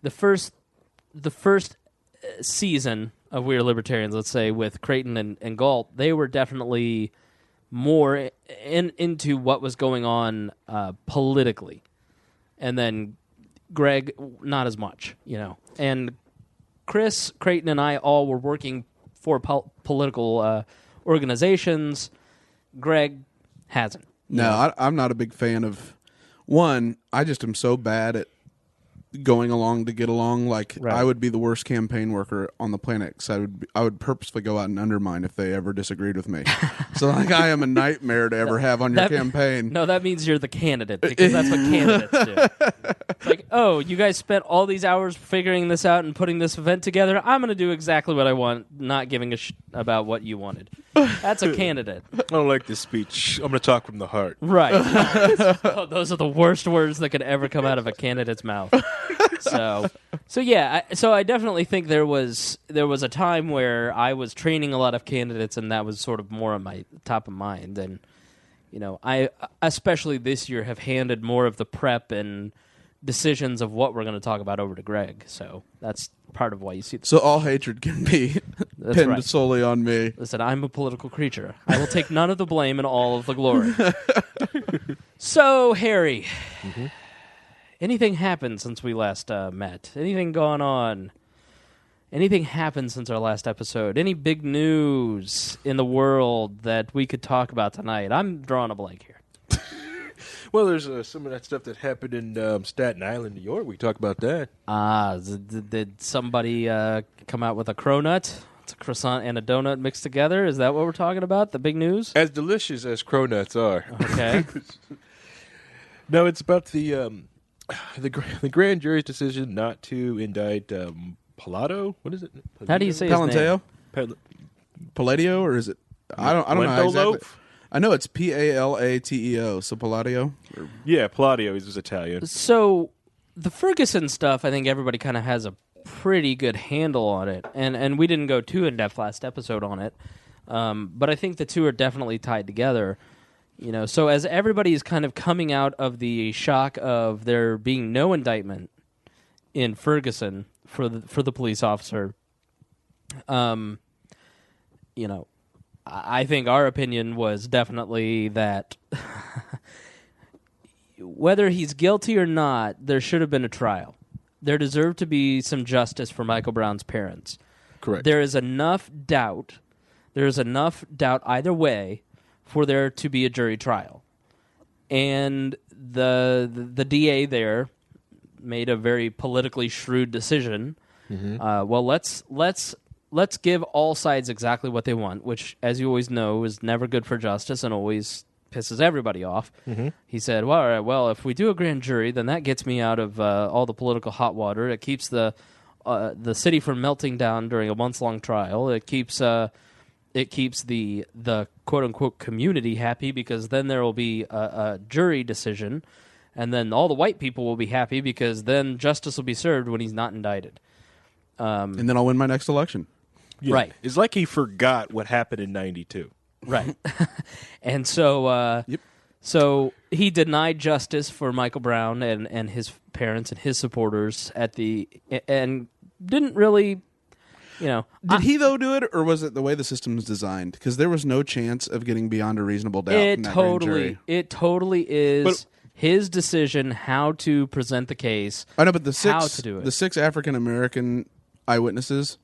the first season of We Are Libertarians, let's say, with Creighton and Galt, they were definitely more into what was going on politically. And then Greg, not as much, And Chris, Creighton, and I all were working for political organizations. Greg hasn't. No, I'm not a big fan of... One, I just am so bad at going along to get along. Like, Right. I would be the worst campaign worker on the planet because I would purposely go out and undermine if they ever disagreed with me. So, like, I am a nightmare to ever have on your campaign. No, that means you're the candidate, because that's what candidates do. It's like, oh, you guys spent all these hours figuring this out and putting this event together. I'm going to do exactly what I want, not giving a about what you wanted. That's a candidate. I don't like this speech. I'm going to talk from the heart. Right. Oh, those are the worst words that could ever come out of a candidate's mouth. So yeah. So I definitely think there was a time where I was training a lot of candidates, and that was sort of more on my top of mind. And I especially this year have handed more of the prep and decisions of what we're going to talk about over to Greg. So that's part of why you see. So all hatred can be pinned right. solely on me. Listen, I'm a political creature. I will take none of the blame and all of the glory. So, Harry, anything happened since we last met? Anything gone on? Anything happened since our last episode? Any big news in the world that we could talk about tonight? I'm drawing a blank here. Well, there's some of that stuff that happened in Staten Island, New York. We can talk about that. Did somebody come out with a cronut? It's a croissant and a donut mixed together. Is that what we're talking about? The big news? As delicious as cronuts are. Okay. No, it's about the grand jury's decision not to indict Pilato. What is it? How do you say his name? Palanteo? Pal- Palladio, or is it? I don't know how exactly. Wendolope? I know it's Palateo, so Palladio. Yeah, Palladio. He was Italian. So the Ferguson stuff, I think everybody kind of has a pretty good handle on it, and we didn't go too in depth last episode on it, but I think the two are definitely tied together. So as everybody is kind of coming out of the shock of there being no indictment in Ferguson for the police officer, I think our opinion was definitely that whether he's guilty or not, there should have been a trial. There deserved to be some justice for Michael Brown's parents. Correct. There is enough doubt. There is enough doubt either way for there to be a jury trial. And the DA there made a very politically shrewd decision. Well, let's give all sides exactly what they want, which, as you always know, is never good for justice and always pisses everybody off. He said, well, all right, well, if we do a grand jury, then that gets me out of all the political hot water. It keeps the city from melting down during a months-long trial. It keeps the quote-unquote community happy, because then there will be a jury decision, and then all the white people will be happy because then justice will be served when he's not indicted. And then I'll win my next election. Yeah. Right. It's like he forgot what happened in '92. Right. And so so he denied justice for Michael Brown and his parents and his supporters and didn't really, Did he, though, do it, or was it the way the system is designed? Because there was no chance of getting beyond a reasonable doubt in that grand jury. It totally is his decision how to present the case. I know, but the how to do it. the 6 African-American eyewitnesses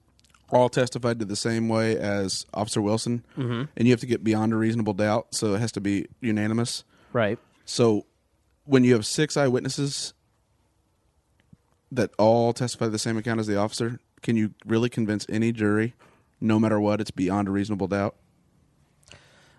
all testified to the same way as Officer Wilson, and you have to get beyond a reasonable doubt, so it has to be unanimous. Right. So when you have 6 eyewitnesses that all testify to the same account as the officer, can you really convince any jury, no matter what, it's beyond a reasonable doubt?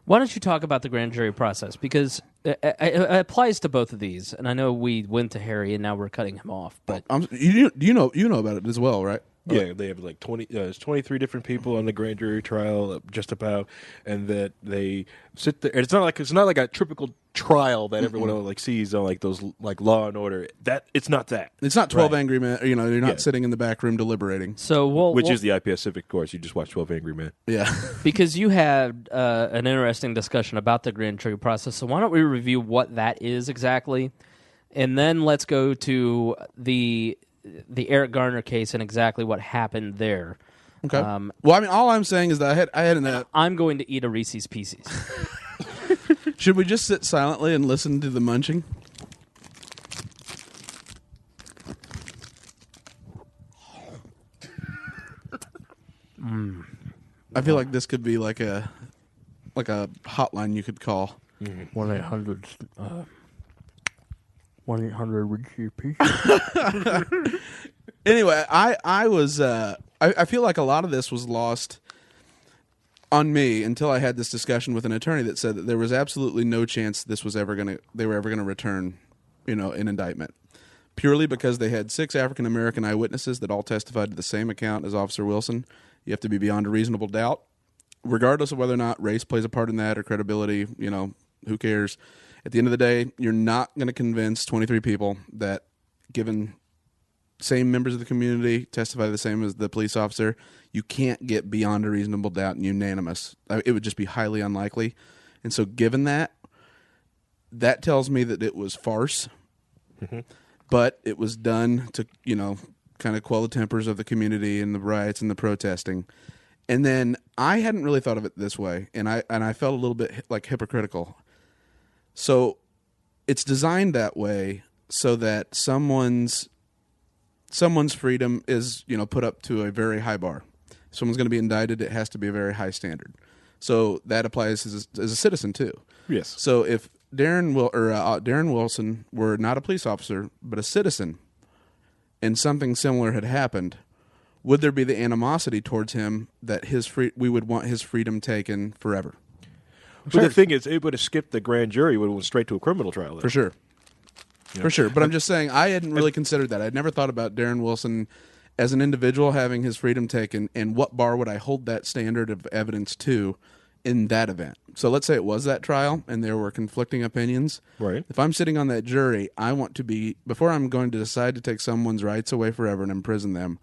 Why don't you talk about the grand jury process? Because it applies to both of these, and I know we went to Harry, and now we're cutting him off. But you know about it as well, right? Yeah, they have like 23 different people on the grand jury trial, just about, and that they sit there. And it's not like a typical trial that everyone sees on those Law and Order. That it's not that. It's not 12 Angry Men. You're not sitting in the back room deliberating. So which is the IPS Civic course. You just watch 12 Angry Men. Yeah, because you had an interesting discussion about the grand jury process. So why don't we review what that is exactly, and then let's go to the Eric Garner case and exactly what happened there. Okay. Well, I mean, all I'm saying is that I had an. I'm going to eat a Reese's Pieces. Should we just sit silently and listen to the munching? I feel like this could be like a hotline you could call. 1-800. 1-800 Reese's Pieces. Anyway, I was I feel like a lot of this was lost on me until I had this discussion with an attorney that said that there was absolutely no chance they were ever gonna return, an indictment, purely because they had 6 African American eyewitnesses that all testified to the same account as Officer Wilson. You have to be beyond a reasonable doubt, regardless of whether or not race plays a part in that or credibility. Who cares? At the end of the day, you're not going to convince 23 people that, given same members of the community testify the same as the police officer, you can't get beyond a reasonable doubt and unanimous. It would just be highly unlikely. And so given that tells me that it was farce, but it was done to, kind of quell the tempers of the community and the riots and the protesting. And then I hadn't really thought of it this way, and I felt a little bit hypocritical. So it's designed that way so that someone's freedom is, put up to a very high bar. If someone's going to be indicted, it has to be a very high standard. So that applies as a citizen too. Yes. So if Darren Wilson were not a police officer but a citizen, and something similar had happened, would there be the animosity towards him that we would want his freedom taken forever? But the thing is, it would have skipped the grand jury. It would have went straight to a criminal trial. For sure. Yeah. For sure. But I'm just saying, I hadn't really considered that. I'd never thought about Darren Wilson as an individual having his freedom taken, and what bar would I hold that standard of evidence to in that event? So let's say it was that trial, and there were conflicting opinions. Right. If I'm sitting on that jury, I want to be, before I'm going to decide to take someone's rights away forever and imprison them,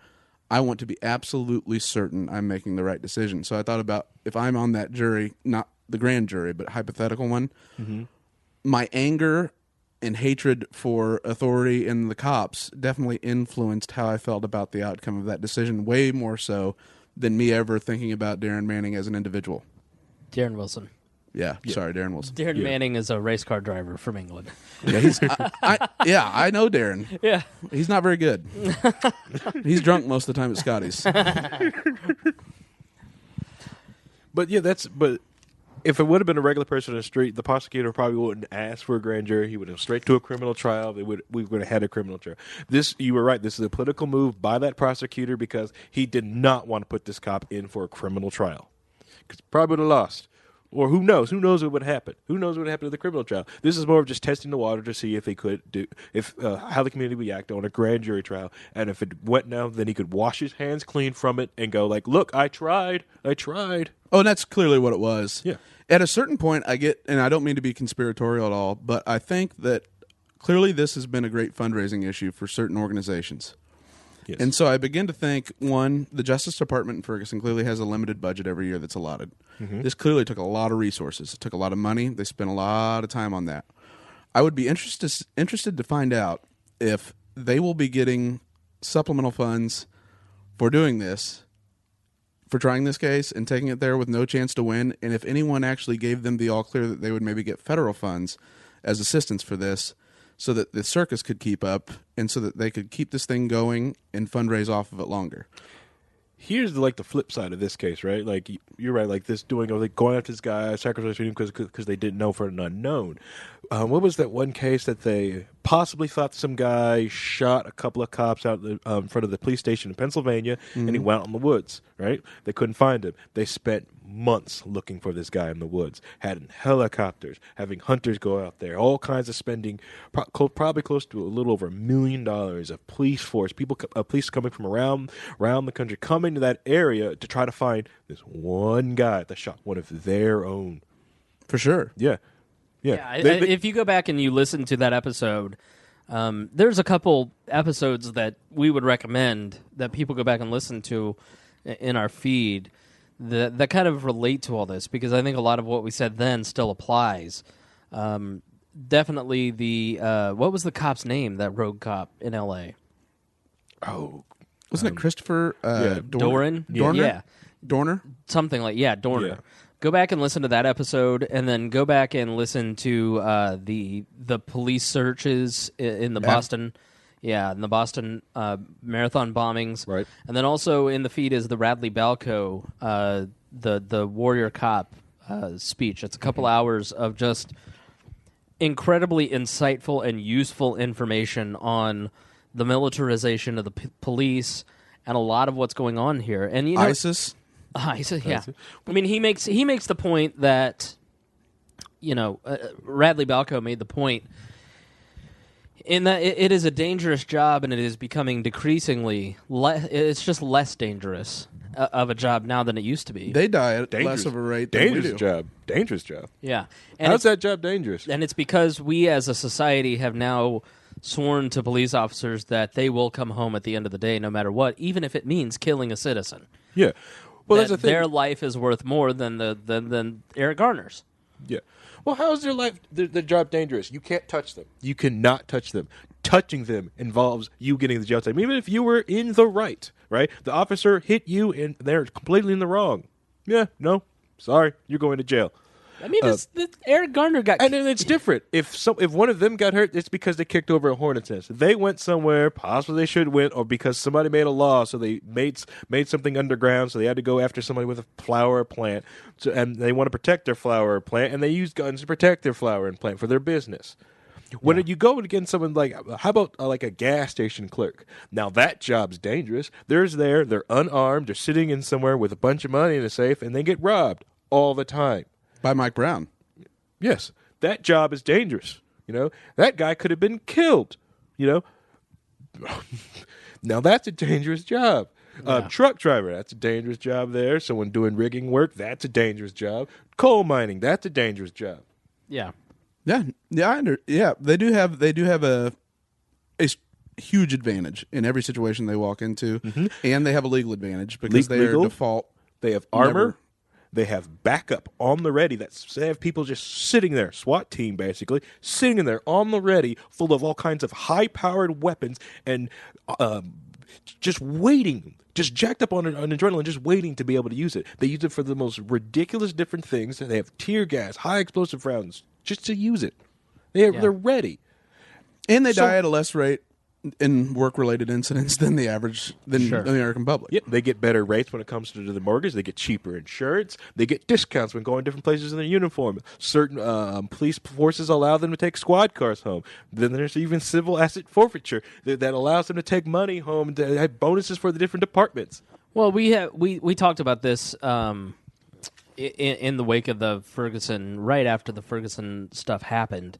I want to be absolutely certain I'm making the right decision. So I thought about, if I'm on that jury, not the grand jury, but hypothetical one, my anger and hatred for authority and the cops definitely influenced how I felt about the outcome of that decision, way more so than me ever thinking about Darren Manning as an individual. Darren Wilson. Yeah. Sorry, Darren Wilson. Darren Manning is a race car driver from England. Yeah, I know Darren. Yeah. He's not very good. He's drunk most of the time at Scotty's. But if it would have been a regular person in the street, the prosecutor probably wouldn't ask for a grand jury. He would have straight to a criminal trial. We would have had a criminal trial. You were right. This is a political move by that prosecutor because he did not want to put this cop in for a criminal trial. Because probably would have lost. Or who knows? Who knows what would happen? Who knows what would happen to the criminal trial? This is more of just testing the water to see if they could how the community would react on a grand jury trial. And if it went down, then he could wash his hands clean from it and go like, "Look, I tried. Oh, and that's clearly what it was. Yeah. At a certain point, I get, and I don't mean to be conspiratorial at all, but I think that clearly this has been a great fundraising issue for certain organizations. Yes. And so I begin to think, one, the Justice Department in Ferguson clearly has a limited budget every year that's allotted. This clearly took a lot of resources. It took a lot of money. They spent a lot of time on that. I would be interested to find out if they will be getting supplemental funds for doing this, for trying this case and taking it there with no chance to win, and if anyone actually gave them the all clear that they would maybe get federal funds as assistance for this, so that the circus could keep up and so that they could keep this thing going and fundraise off of it longer. Here's the flip side of this case, right? Like you're right, like this going after this guy, sacrificing him because they didn't know for an unknown. What was that one case that they possibly thought some guy shot a couple of cops out in front of the police station in Pennsylvania, and he went out in the woods, right? They couldn't find him. They spent months looking for this guy in the woods, had helicopters, having hunters go out there, all kinds of spending, probably close to a little over $1 million of police force, police coming from around the country, coming to that area to try to find this one guy that shot one of their own. For sure. Yeah. If you go back and you listen to that episode, there's a couple episodes that we would recommend that people go back and listen to in our feed that kind of relate to all this, because I think a lot of what we said then still applies. Definitely the what was the cop's name, that rogue cop in L.A.? Oh, wasn't it Christopher Doran? Dorner? Yeah. Dorner? Something like, Dorner. Yeah. Go back and listen to that episode, and then go back and listen to the police searches in the Boston... Yeah, in the Boston marathon bombings. Right. And then also in the feed is the Radley Balco, the warrior cop speech. It's a couple hours of just incredibly insightful and useful information on the militarization of the police and a lot of what's going on here. And ISIS, yeah. I mean, he makes the point that, Radley Balco made the point in that it is a dangerous job, and it is becoming decreasingly it's just less dangerous of a job now than it used to be. They die at less of a rate than we do. Dangerous job. Yeah. And how's that job dangerous? And it's because we as a society have now sworn to police officers that they will come home at the end of the day no matter what, even if it means killing a citizen. Yeah. Well, that's the thing. Their life is worth more than Eric Garner's. Yeah. Well, how is their job dangerous? You can't touch them. You cannot touch them. Touching them involves you getting the jail time, even if you were in the right. The officer hit you, and they're completely in the wrong. Yeah, no, sorry, you're going to jail. I mean, Eric Garner got... And then it's different. If one of them got hurt, it's because they kicked over a hornet's nest. They went somewhere, possibly they should have went, or because somebody made a law, so they made something underground, so they had to go after somebody with a flower plant, and they want to protect their flower plant, and they use guns to protect their flower and plant for their business. When you go against someone like, how about like a gas station clerk? Now that job's dangerous. They're unarmed, they're sitting in somewhere with a bunch of money in a safe, and they get robbed all the time. By Mike Brown. Yes, that job is dangerous. That guy could have been killed. Now that's a dangerous job. Truck driver, that's a dangerous job there. Someone doing rigging work, that's a dangerous job. Coal mining, that's a dangerous job. Yeah. Yeah, they do have a huge advantage in every situation they walk into, and they have a legal advantage because they are default. They have armor. They have backup on the ready. They have people just sitting there, SWAT team basically, sitting in there on the ready, full of all kinds of high-powered weapons and just waiting, just jacked up on adrenaline, just waiting to be able to use it. They use it for the most ridiculous different things. They have tear gas, high explosive rounds, just to use it. They're ready. And they die at a less rate in work-related incidents than the American public. Yep, they get better rates when it comes to the mortgage. They get cheaper insurance. They get discounts when going different places in their uniform. Certain police forces allow them to take squad cars home. Then there's even civil asset forfeiture that allows them to take money home and to have bonuses for the different departments. Well, we talked about this in the wake of the Ferguson, right after the Ferguson stuff happened.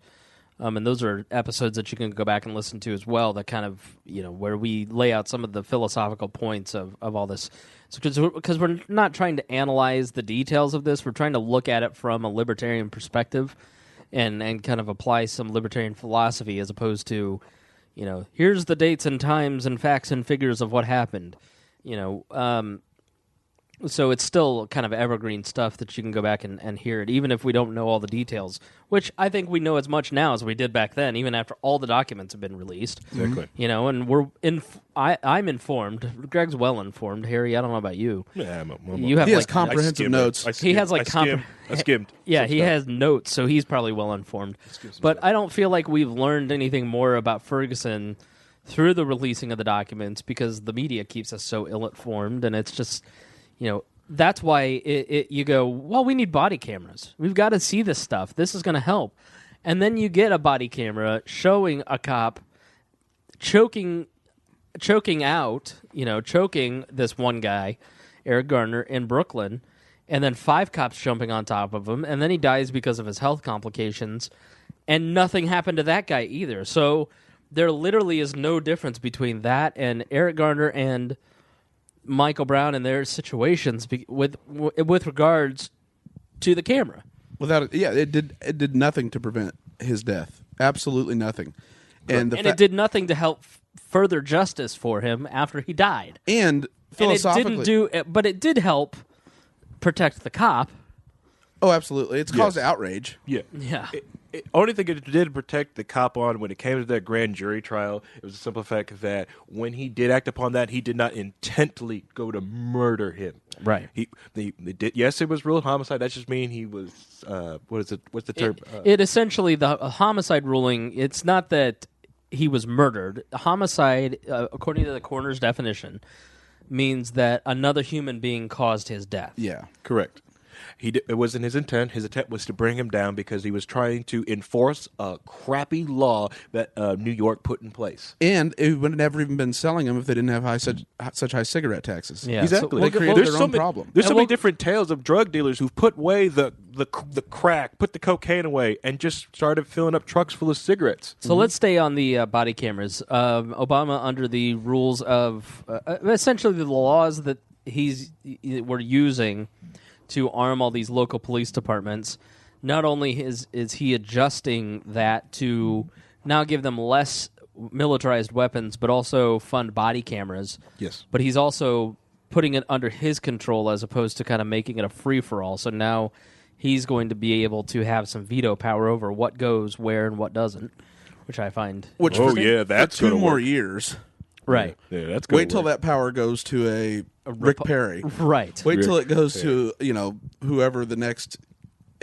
And those are episodes that you can go back and listen to as well, that kind of, where we lay out some of the philosophical points of all this. Because we're not trying to analyze the details of this. We're trying to look at it from a libertarian perspective and kind of apply some libertarian philosophy as opposed to, here's the dates and times and facts and figures of what happened. So it's still kind of evergreen stuff that you can go back and hear it, even if we don't know all the details, which I think we know as much now as we did back then, even after all the documents have been released. Exactly. And I'm informed. Greg's well informed. Harry, I don't know about you. Yeah, he has comprehensive notes. He has I skimmed. Yeah, he has notes, so he's probably well informed. But I don't feel like we've learned anything more about Ferguson through the releasing of the documents because the media keeps us so ill-informed, and it's just... that's why you go, well, we need body cameras. We've got to see this stuff. This is going to help. And then you get a body camera showing a cop choking this one guy, Eric Garner, in Brooklyn, and then 5 cops jumping on top of him, and then he dies because of his health complications, and nothing happened to that guy either. So there literally is no difference between that and Eric Garner and Michael Brown and their situations with regards to the camera. It did nothing to prevent his death. Absolutely nothing. And it did nothing to help further justice for him after he died. And philosophically, but it did help protect the cop. Oh, absolutely. It's caused outrage. Yeah. Yeah. Only thing it did protect the cop on when it came to that grand jury trial, it was the simple fact that when he did act upon that, he did not intently go to murder him. Right. They did. Yes, it was ruled homicide. That just mean he was. What is it? What's the term? It essentially, the homicide ruling. It's not that he was murdered. Homicide, according to the coroner's definition, means that another human being caused his death. Yeah. Correct. It wasn't his intent. His intent was to bring him down because he was trying to enforce a crappy law that New York put in place. And it would have never even been selling them if they didn't have such high cigarette taxes. Yeah, exactly. They created their own problem. There's so many different tales of drug dealers who've put away the crack, put the cocaine away, and just started filling up trucks full of cigarettes. So let's stay on the body cameras. Obama, under the rules of essentially the laws that we're using to arm all these local police departments, not only is he adjusting that to now give them less militarized weapons, but also fund body cameras. Yes. But he's also putting it under his control as opposed to kind of making it a free-for-all. So now he's going to be able to have some veto power over what goes where and what doesn't, which I find... That's for 2 more years. Right. Yeah, that's Wait till that power goes to a Rick Perry. Right. Wait till it goes to, whoever the next...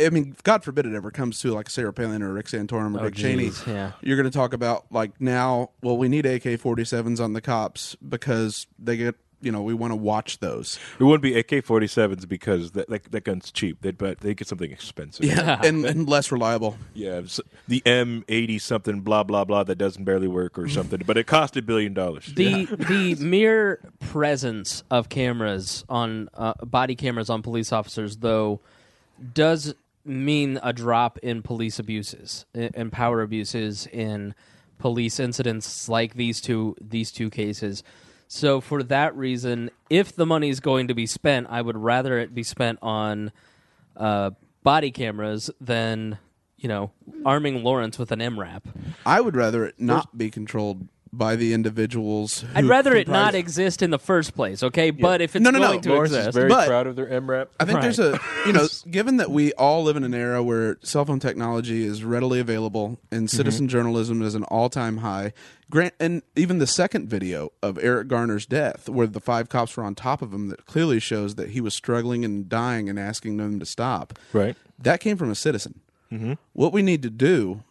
I mean, God forbid it ever comes to like a Sarah Palin or Rick Santorum or Dick Cheney. Yeah. You're going to talk about like now, well, we need AK-47s on the cops because they get we want to watch those. It wouldn't be AK-47s because that gun's cheap. They get something expensive. Yeah, and less reliable. Yeah, the M80 something blah blah blah that doesn't barely work or something, but it cost $1 billion. The mere presence of cameras on body cameras on police officers, though, does mean a drop in police abuses and power abuses in police incidents like these two cases. So for that reason, if the money is going to be spent, I would rather it be spent on body cameras than, arming Lawrence with an MRAP. I would rather it not be controlled by the individuals. I'd rather it not exist in the first place, okay? Yeah. But if it's going to Lawrence exist... is very proud of their MRAP. I think there's given that we all live in an era where cell phone technology is readily available and citizen journalism is an all-time high, and even the second video of Eric Garner's death, where the 5 cops were on top of him, that clearly shows that he was struggling and dying and asking them to stop. Right. That came from a citizen. Mm-hmm. What we need to do,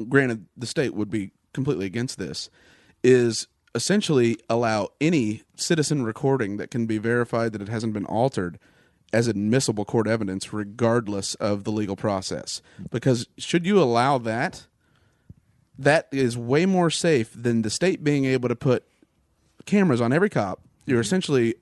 granted the state would be completely against this, is essentially allow any citizen recording that can be verified that it hasn't been altered as admissible court evidence regardless of the legal process. Because should you allow that, that is way more safe than the state being able to put cameras on every cop. You're essentially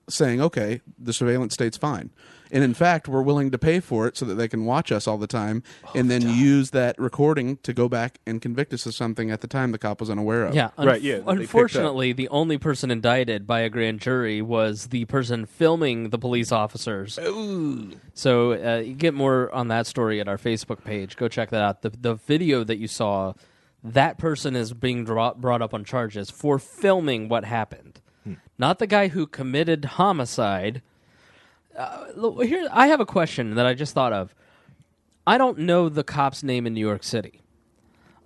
saying, okay, the surveillance state's fine. And in fact, we're willing to pay for it so that they can watch us all the time and then use that recording to go back and convict us of something at the time the cop was unaware of. Yeah, right. Yeah. Unfortunately, the only person indicted by a grand jury was the person filming the police officers. Ooh. So you get more on that story at our Facebook page. Go check that out. The video that you saw, that person is being brought up on charges for filming what happened. Not the guy who committed homicide. Here, I have a question that I just thought of. I don't know the cop's name in New York City.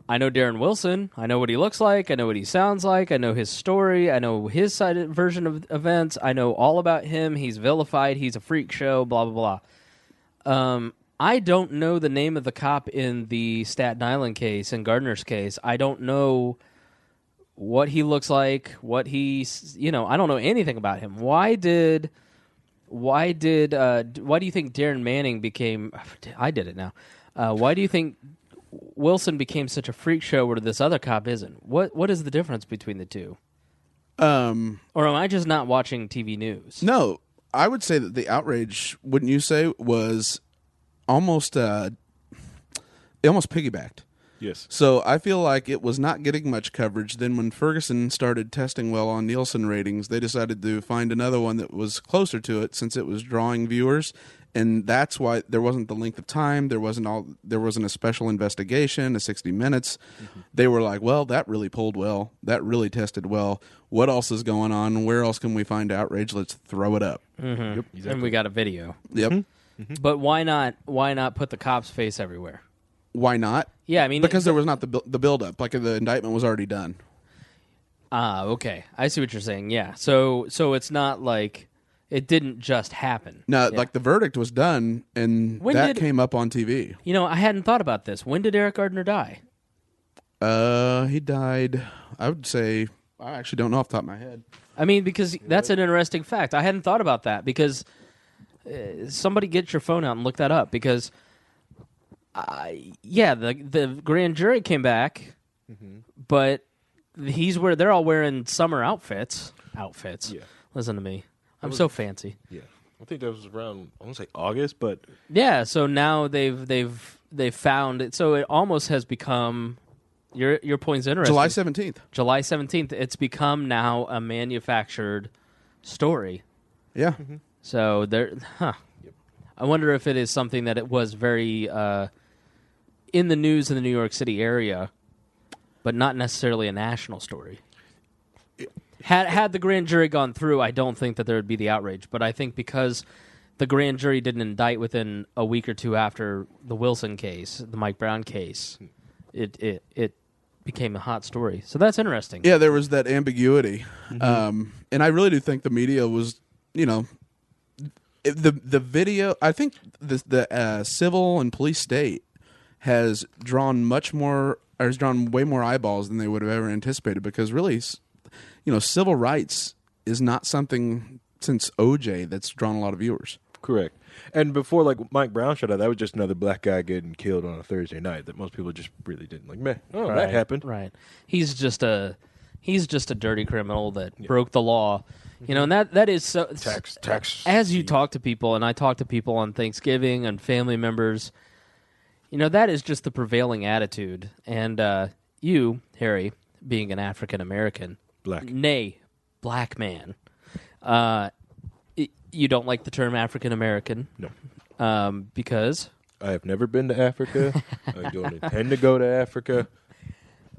I know Darren Wilson. I know what he looks like. I know what he sounds like. I know his story. I know his version of events. I know all about him. He's vilified. He's a freak show, blah, blah, blah. I don't know the name of the cop in the Staten Island case, in Gardner's case. I don't know what he looks like, what he's, I don't know anything about him. Why do you think Darren Manning became, I did it now. Why do you think Wilson became such a freak show where this other cop isn't? What is the difference between the two? Or am I just not watching TV news? No, I would say that the outrage, wouldn't you say, was almost, it almost piggybacked. Yes. So I feel like it was not getting much coverage. Then when Ferguson started testing well on Nielsen ratings, they decided to find another one that was closer to it since it was drawing viewers. And that's why there wasn't the length of time. There wasn't a special investigation, a 60 Minutes. Mm-hmm. They were like, well, that really pulled well. That really tested well. What else is going on? Where else can we find outrage? Let's throw it up. Mm-hmm. Yep, exactly. And we got a video. Yep. Mm-hmm. But why not put the cop's face everywhere? Why not? Yeah, I mean... Because there was not the build-up. Like, the indictment was already done. Okay. I see what you're saying, yeah. So it's not like it didn't just happen. No, yeah. Like, the verdict was done, and came up on TV. I hadn't thought about this. When did Eric Gardner die? He died, I would say... I actually don't know off the top of my head. I mean, because that's an interesting fact. I hadn't thought about that, because... somebody get your phone out and look that up, because... the grand jury came back, but they're all wearing summer outfits. Yeah. Listen to me. I'm so fancy. Yeah. I think that was around, I want to say August, but... Yeah, so now they've found it. So it almost has become... Your point's interesting. July 17th. July 17th. It's become now a manufactured story. Yeah. Mm-hmm. So there... Huh. Yep. I wonder if it is something that it was very... in the news in the New York City area, but not necessarily a national story. Had the grand jury gone through, I don't think that there would be the outrage. But I think because the grand jury didn't indict within a week or two after the Wilson case, the Mike Brown case, it became a hot story. So that's interesting. Yeah, there was that ambiguity. Mm-hmm. And I really do think the media was, the video, I think the civil and police state has drawn way more eyeballs than they would have ever anticipated, because really, civil rights is not something since OJ that's drawn a lot of viewers. Correct. And before, like, Mike Brown shut out, that was just another black guy getting killed on a Thursday night that most people just really didn't like. Meh, that happened. Right. He's just a dirty criminal that broke the law. You know, and that is so tax. As you talk to people, and I talk to people on Thanksgiving and family members, you know, that is just the prevailing attitude. And you, Harry, being an African American, black man, you don't like the term African American, no, because I have never been to Africa. I don't intend to go to Africa.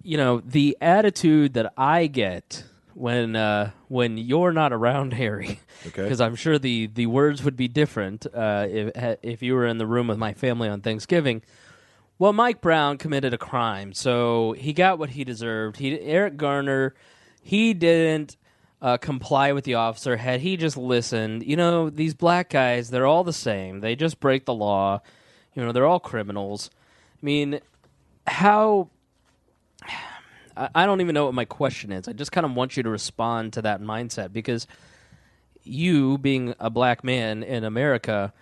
You know, the attitude that I get when you're not around, Harry, because I'm sure the words would be different if you were in the room with my family on Thanksgiving. Well, Mike Brown committed a crime, so he got what he deserved. Eric Garner, he didn't comply with the officer. Had he just listened, you know, these black guys, they're all the same. They just break the law. You know, they're all criminals. I mean, how... I don't even know what my question is. I just kind of want you to respond to that mindset, because you, being a black man in America,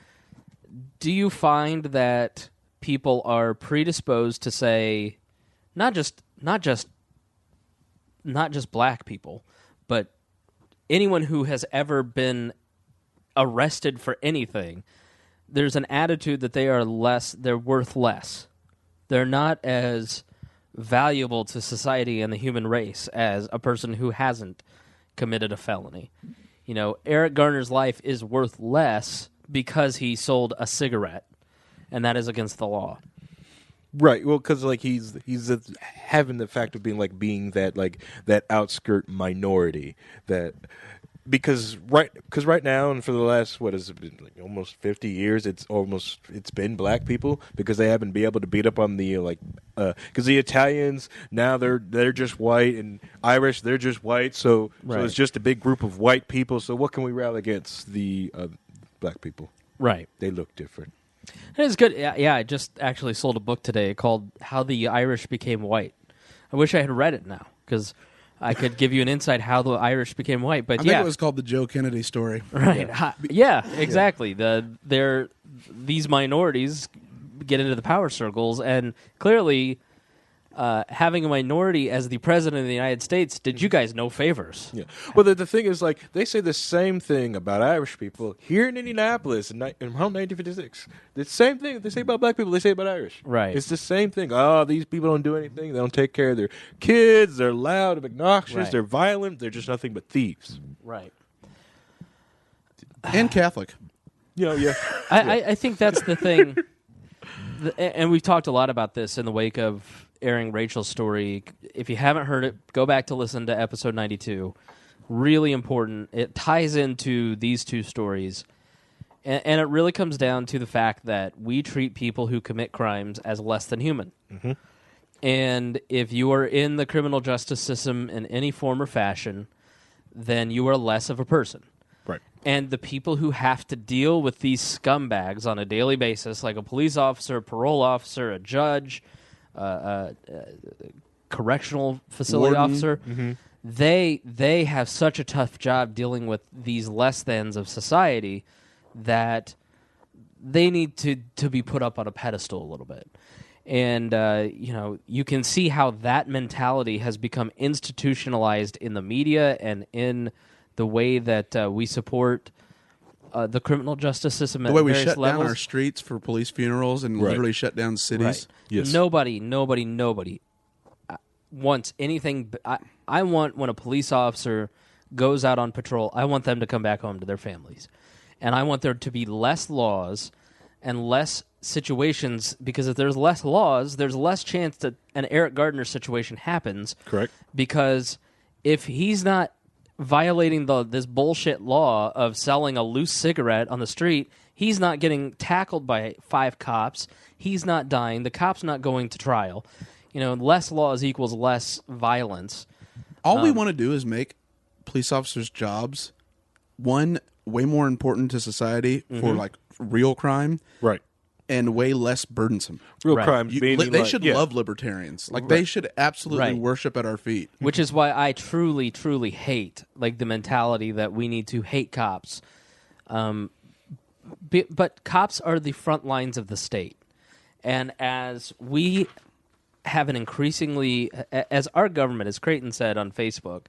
do you find that people are predisposed to say, not just black people, but anyone who has ever been arrested for anything, there's an attitude that they're worth less. They're not as valuable to society and the human race as a person who hasn't committed a felony. You know, Eric Garner's life is worth less because he sold a cigarette, and that is against the law. Right. Well, because like he's having the fact of being that outskirt minority that. Because right now and for the last almost 50 years it's been black people, because they haven't been able to beat up on the because the Italians now they're just white, and Irish they're just white, so it's just a big group of white people. So what can we rally against the black people? Right. They look different. It's good. Yeah, I just actually sold a book today called "How the Irish Became White." I wish I had read it now, because I could give you an insight how the Irish became white, but I think it was called the Joe Kennedy story. Right. Yeah, exactly. These minorities get into the power circles, and clearly having a minority as the president of the United States did you guys no favors. Yeah. Well, the thing is, they say the same thing about Irish people here in Indianapolis in around 1956. The same thing they say about black people, they say about Irish. Right. It's the same thing. Oh, these people don't do anything. They don't take care of their kids. They're loud, obnoxious. Right. They're violent. They're just nothing but thieves. Right. And Catholic. Yeah. I think that's the thing. And we've talked a lot about this in the wake of airing Rachel's story. If you haven't heard it, go back to listen to episode 92. Really important. It ties into these two stories. And it really comes down to the fact that we treat people who commit crimes as less than human. Mm-hmm. And if you are in the criminal justice system in any form or fashion, then you are less of a person. Right. And the people who have to deal with these scumbags on a daily basis, like a police officer, a parole officer, a judge, correctional facility officer, they have such a tough job dealing with these less thans of society that they need to be put up on a pedestal a little bit. And you can see how that mentality has become institutionalized in the media and in the way that we support the criminal justice system. The way we various shut levels. down our streets for police funerals and literally shut down cities. Right. Yes. Nobody wants anything. I want, when a police officer goes out on patrol, I want them to come back home to their families. And I want there to be less laws and less situations, because if there's less laws, there's less chance that an Eric Garner situation happens. Correct. Because if he's not violating this bullshit law of selling a loose cigarette on the street, he's not getting tackled by 5 cops. He's not dying. The cop's not going to trial. Less laws equals less violence. All we want to do is make police officers' jobs, one, way more important to society for real crime. Right. and way less burdensome. Real Right. crimes being They like, should yeah. love libertarians. Like they should absolutely Right. worship at our feet. Which is why I truly, truly hate like the mentality that we need to hate cops. But cops are the front lines of the state, and as we have an increasingly, as our government, as Creighton said on Facebook,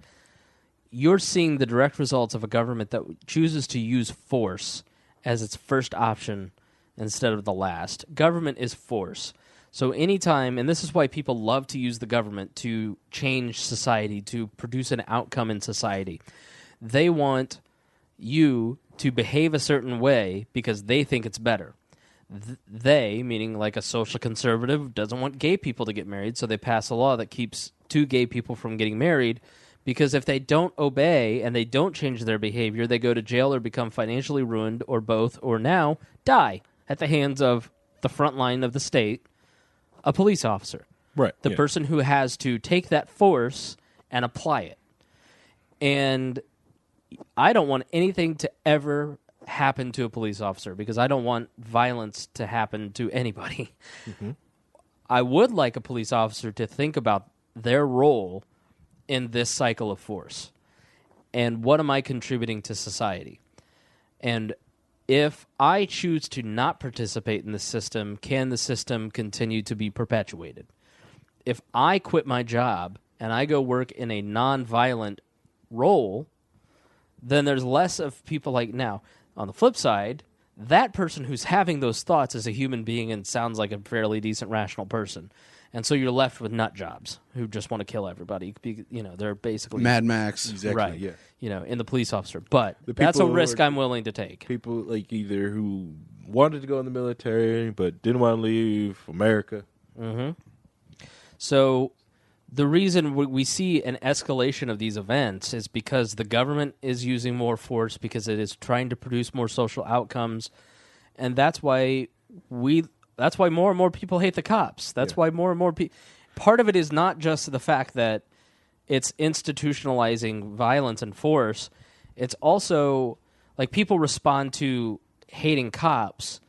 you're seeing the direct results of a government that chooses to use force as its first option instead of the last. Government is force. So anytime, and this is why people love to use the government to change society, to produce an outcome in society. They want you to behave a certain way because they think it's better. They, meaning like a social conservative, doesn't want gay people to get married, so they pass a law that keeps two gay people from getting married, because if they don't obey and they don't change their behavior, they go to jail or become financially ruined, or both, or now die at the hands of the front line of the state, a police officer. Right. The yeah. person who has to take that force and apply it. And I don't want anything to ever happen to a police officer because I don't want violence to happen to anybody. Mm-hmm. I would like a police officer to think about their role in this cycle of force. And what am I contributing to society? And if I choose to not participate in the system, can the system continue to be perpetuated? If I quit my job and I go work in a non-violent role, then there's less of people like now. On the flip side, that person who's having those thoughts is a human being and sounds like a fairly decent, rational person. And so you're left with nut jobs who just want to kill everybody. You know, they're basically Mad Max. Exactly, right. yeah. You know, in the police officer. But The that's a people risk are- I'm willing to take. People like either who wanted to go in the military but didn't want to leave America. So the reason we see an escalation of these events is because the government is using more force, because it is trying to produce more social outcomes, and that's why more and more people hate the cops. That's why more and more people. Part of it is not just the fact that it's institutionalizing violence and force. It's also like people respond to hating cops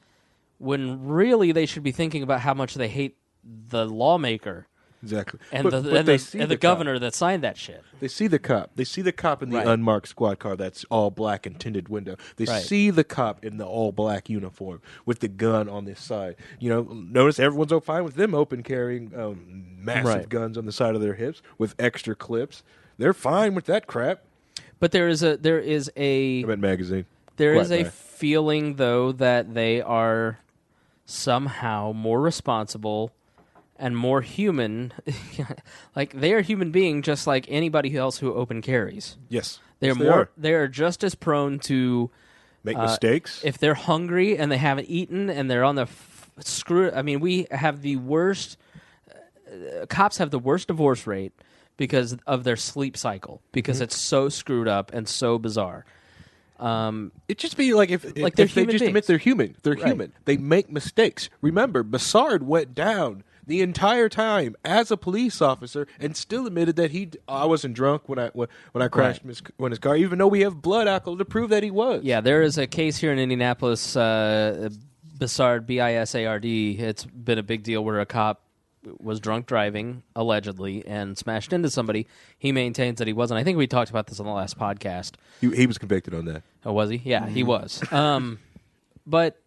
when really they should be thinking about how much they hate the lawmaker. Exactly. And But the they see the cop. governor that signed that shit. They see the cop. They see the cop in the Right. unmarked squad car that's all black and tinted window. They Right. see the cop in the all black uniform with the gun on this side. You know, notice everyone's fine with them open carrying massive Right. guns on the side of their hips with extra clips. They're fine with that crap. But there is a I meant magazine. there is Quite a right. feeling though that they are somehow more responsible and more human. Like they are human beings just like anybody else who open carries. Yes. They're Yes, they more are. they are just as prone to Make mistakes. if they're hungry and they haven't eaten and they're on the screw. I mean, we have the worst. Cops have the worst divorce rate because of their sleep cycle, because it's so screwed up and so bizarre. It'd just be like if they're they just human admit beings. they're human. They're Right. human. They make mistakes. Remember, Bassard went down the entire time as a police officer and still admitted that I wasn't drunk when I crashed his car, even though we have blood alcohol to prove that he was. Yeah, there is a case here in Indianapolis, Bassard, B-I-S-A-R-D. It's been a big deal where a cop was drunk driving, allegedly, and smashed into somebody. He maintains that he wasn't. I think we talked about this on the last podcast. He was convicted on that. Oh, was he? Yeah, he was. But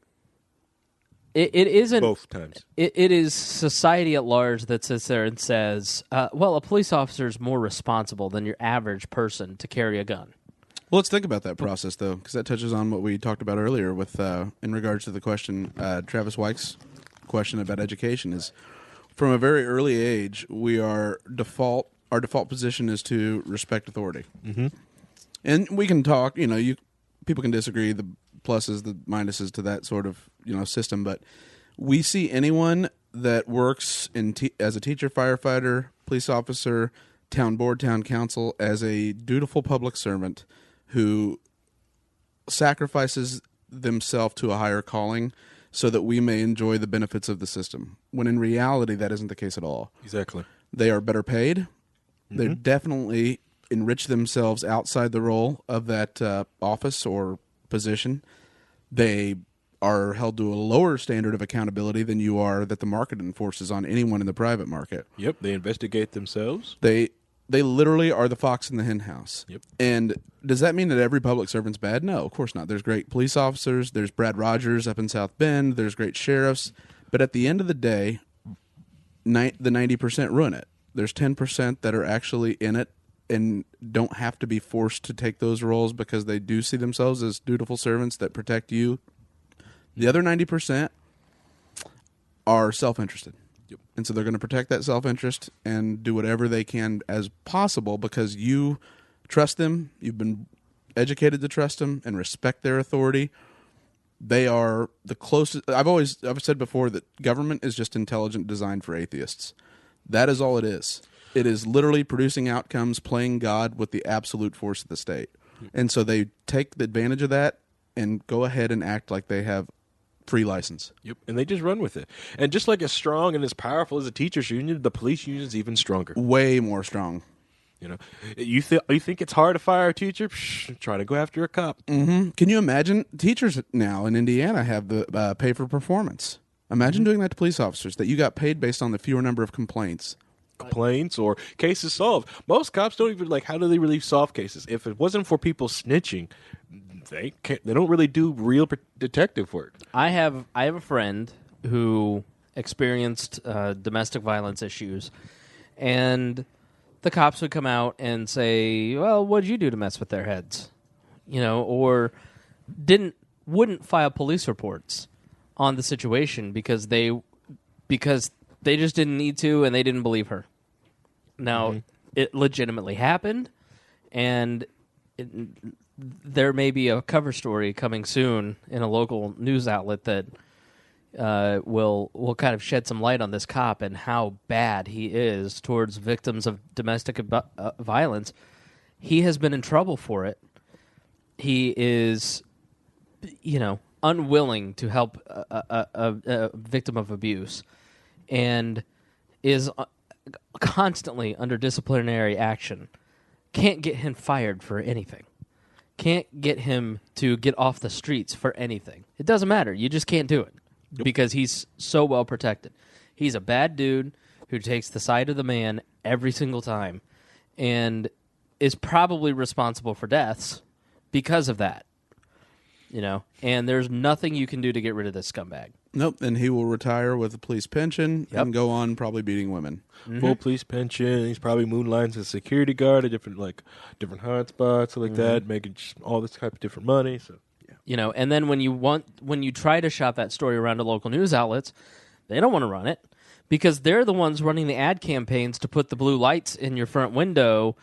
it isn't... Both times. It is society at large that sits there and says, well, a police officer is more responsible than your average person to carry a gun. Well, let's think about that process, though, because that touches on what we talked about earlier with in regards to the question, Travis Weich's question about education is, from a very early age, our default position is to respect authority. Mm-hmm. And we can talk, people can disagree, the pluses, the minuses to that sort of, system, but we see anyone that works as a teacher, firefighter, police officer, town board, town council, as a dutiful public servant who sacrifices themselves to a higher calling so that we may enjoy the benefits of the system, when in reality that isn't the case at all. Exactly. They are better paid. Mm-hmm. They definitely enrich themselves outside the role of that office or position. They are held to a lower standard of accountability than you are that the market enforces on anyone in the private market. Yep, they investigate themselves. They literally are the fox in the hen house. Yep. And does that mean that every public servant's bad? No, of course not. There's great police officers. There's Brad Rogers up in South Bend. There's great sheriffs. But at the end of the day, the 90% ruin it. There's 10% that are actually in it and don't have to be forced to take those roles because they do see themselves as dutiful servants that protect you. The other 90% are self-interested. Yep. And so they're going to protect that self-interest and do whatever they can as possible because you trust them, you've been educated to trust them and respect their authority. They are the closest. I've said before that government is just intelligent design for atheists. That is all it is. It is literally producing outcomes, playing God with the absolute force of the state. Yep. And so they take the advantage of that and go ahead and act like they have free license. Yep, and they just run with it. And just like as strong and as powerful as a teachers union, the police union is even stronger. Way more strong. You know, you think it's hard to fire a teacher? Psh, try to go after a cop. Mm-hmm. Can you imagine? Teachers now in Indiana have the pay for performance. Imagine doing that to police officers, that you got paid based on the fewer number of complaints. Complaints or cases solved. Most cops don't even how do they really solve cases? If it wasn't for people snitching, they don't really do real detective work. I have a friend who experienced domestic violence issues, and the cops would come out and say, "Well, what did you do to mess with their heads?" Or wouldn't file police reports on the situation because they just didn't need to and they didn't believe her. Now, it legitimately happened, and there may be a cover story coming soon in a local news outlet that will kind of shed some light on this cop and how bad he is towards victims of domestic violence. He has been in trouble for it. He is, unwilling to help a victim of abuse and is constantly under disciplinary action. Can't get him fired for anything. Can't get him to get off the streets for anything. It doesn't matter. You just can't do it because he's so well protected. He's a bad dude who takes the side of the man every single time and is probably responsible for deaths because of that. And there's nothing you can do to get rid of this scumbag. Nope, and he will retire with a police pension and go on probably beating women. Mm-hmm. Full police pension. He's probably moonlights as a security guard at different hot spots like that, making all this type of different money. So and then when you try to shop that story around to local news outlets, they don't want to run it because they're the ones running the ad campaigns to put the blue lights in your front window.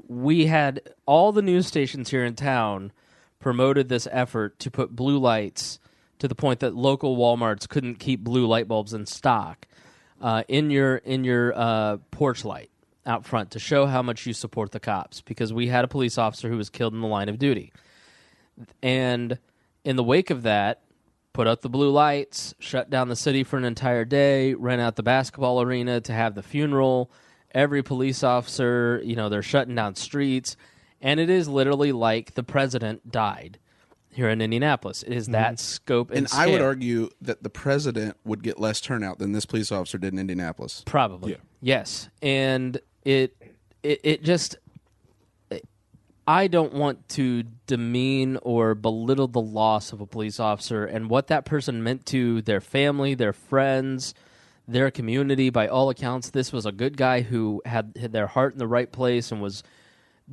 We had all the news stations here in town promoted this effort to put blue lights to the point that local Walmarts couldn't keep blue light bulbs in stock in your porch light out front to show how much you support the cops, because we had a police officer who was killed in the line of duty. And in the wake of that, put up the blue lights, shut down the city for an entire day, rent out the basketball arena to have the funeral. Every police officer, they're shutting down streets. And it is literally like the president died here in Indianapolis. It is that scope and scale. I would argue that the president would get less turnout than this police officer did in Indianapolis. Probably. Yeah. Yes. And it just... I don't want to demean or belittle the loss of a police officer and what that person meant to their family, their friends, their community. By all accounts, this was a good guy who had their heart in the right place and was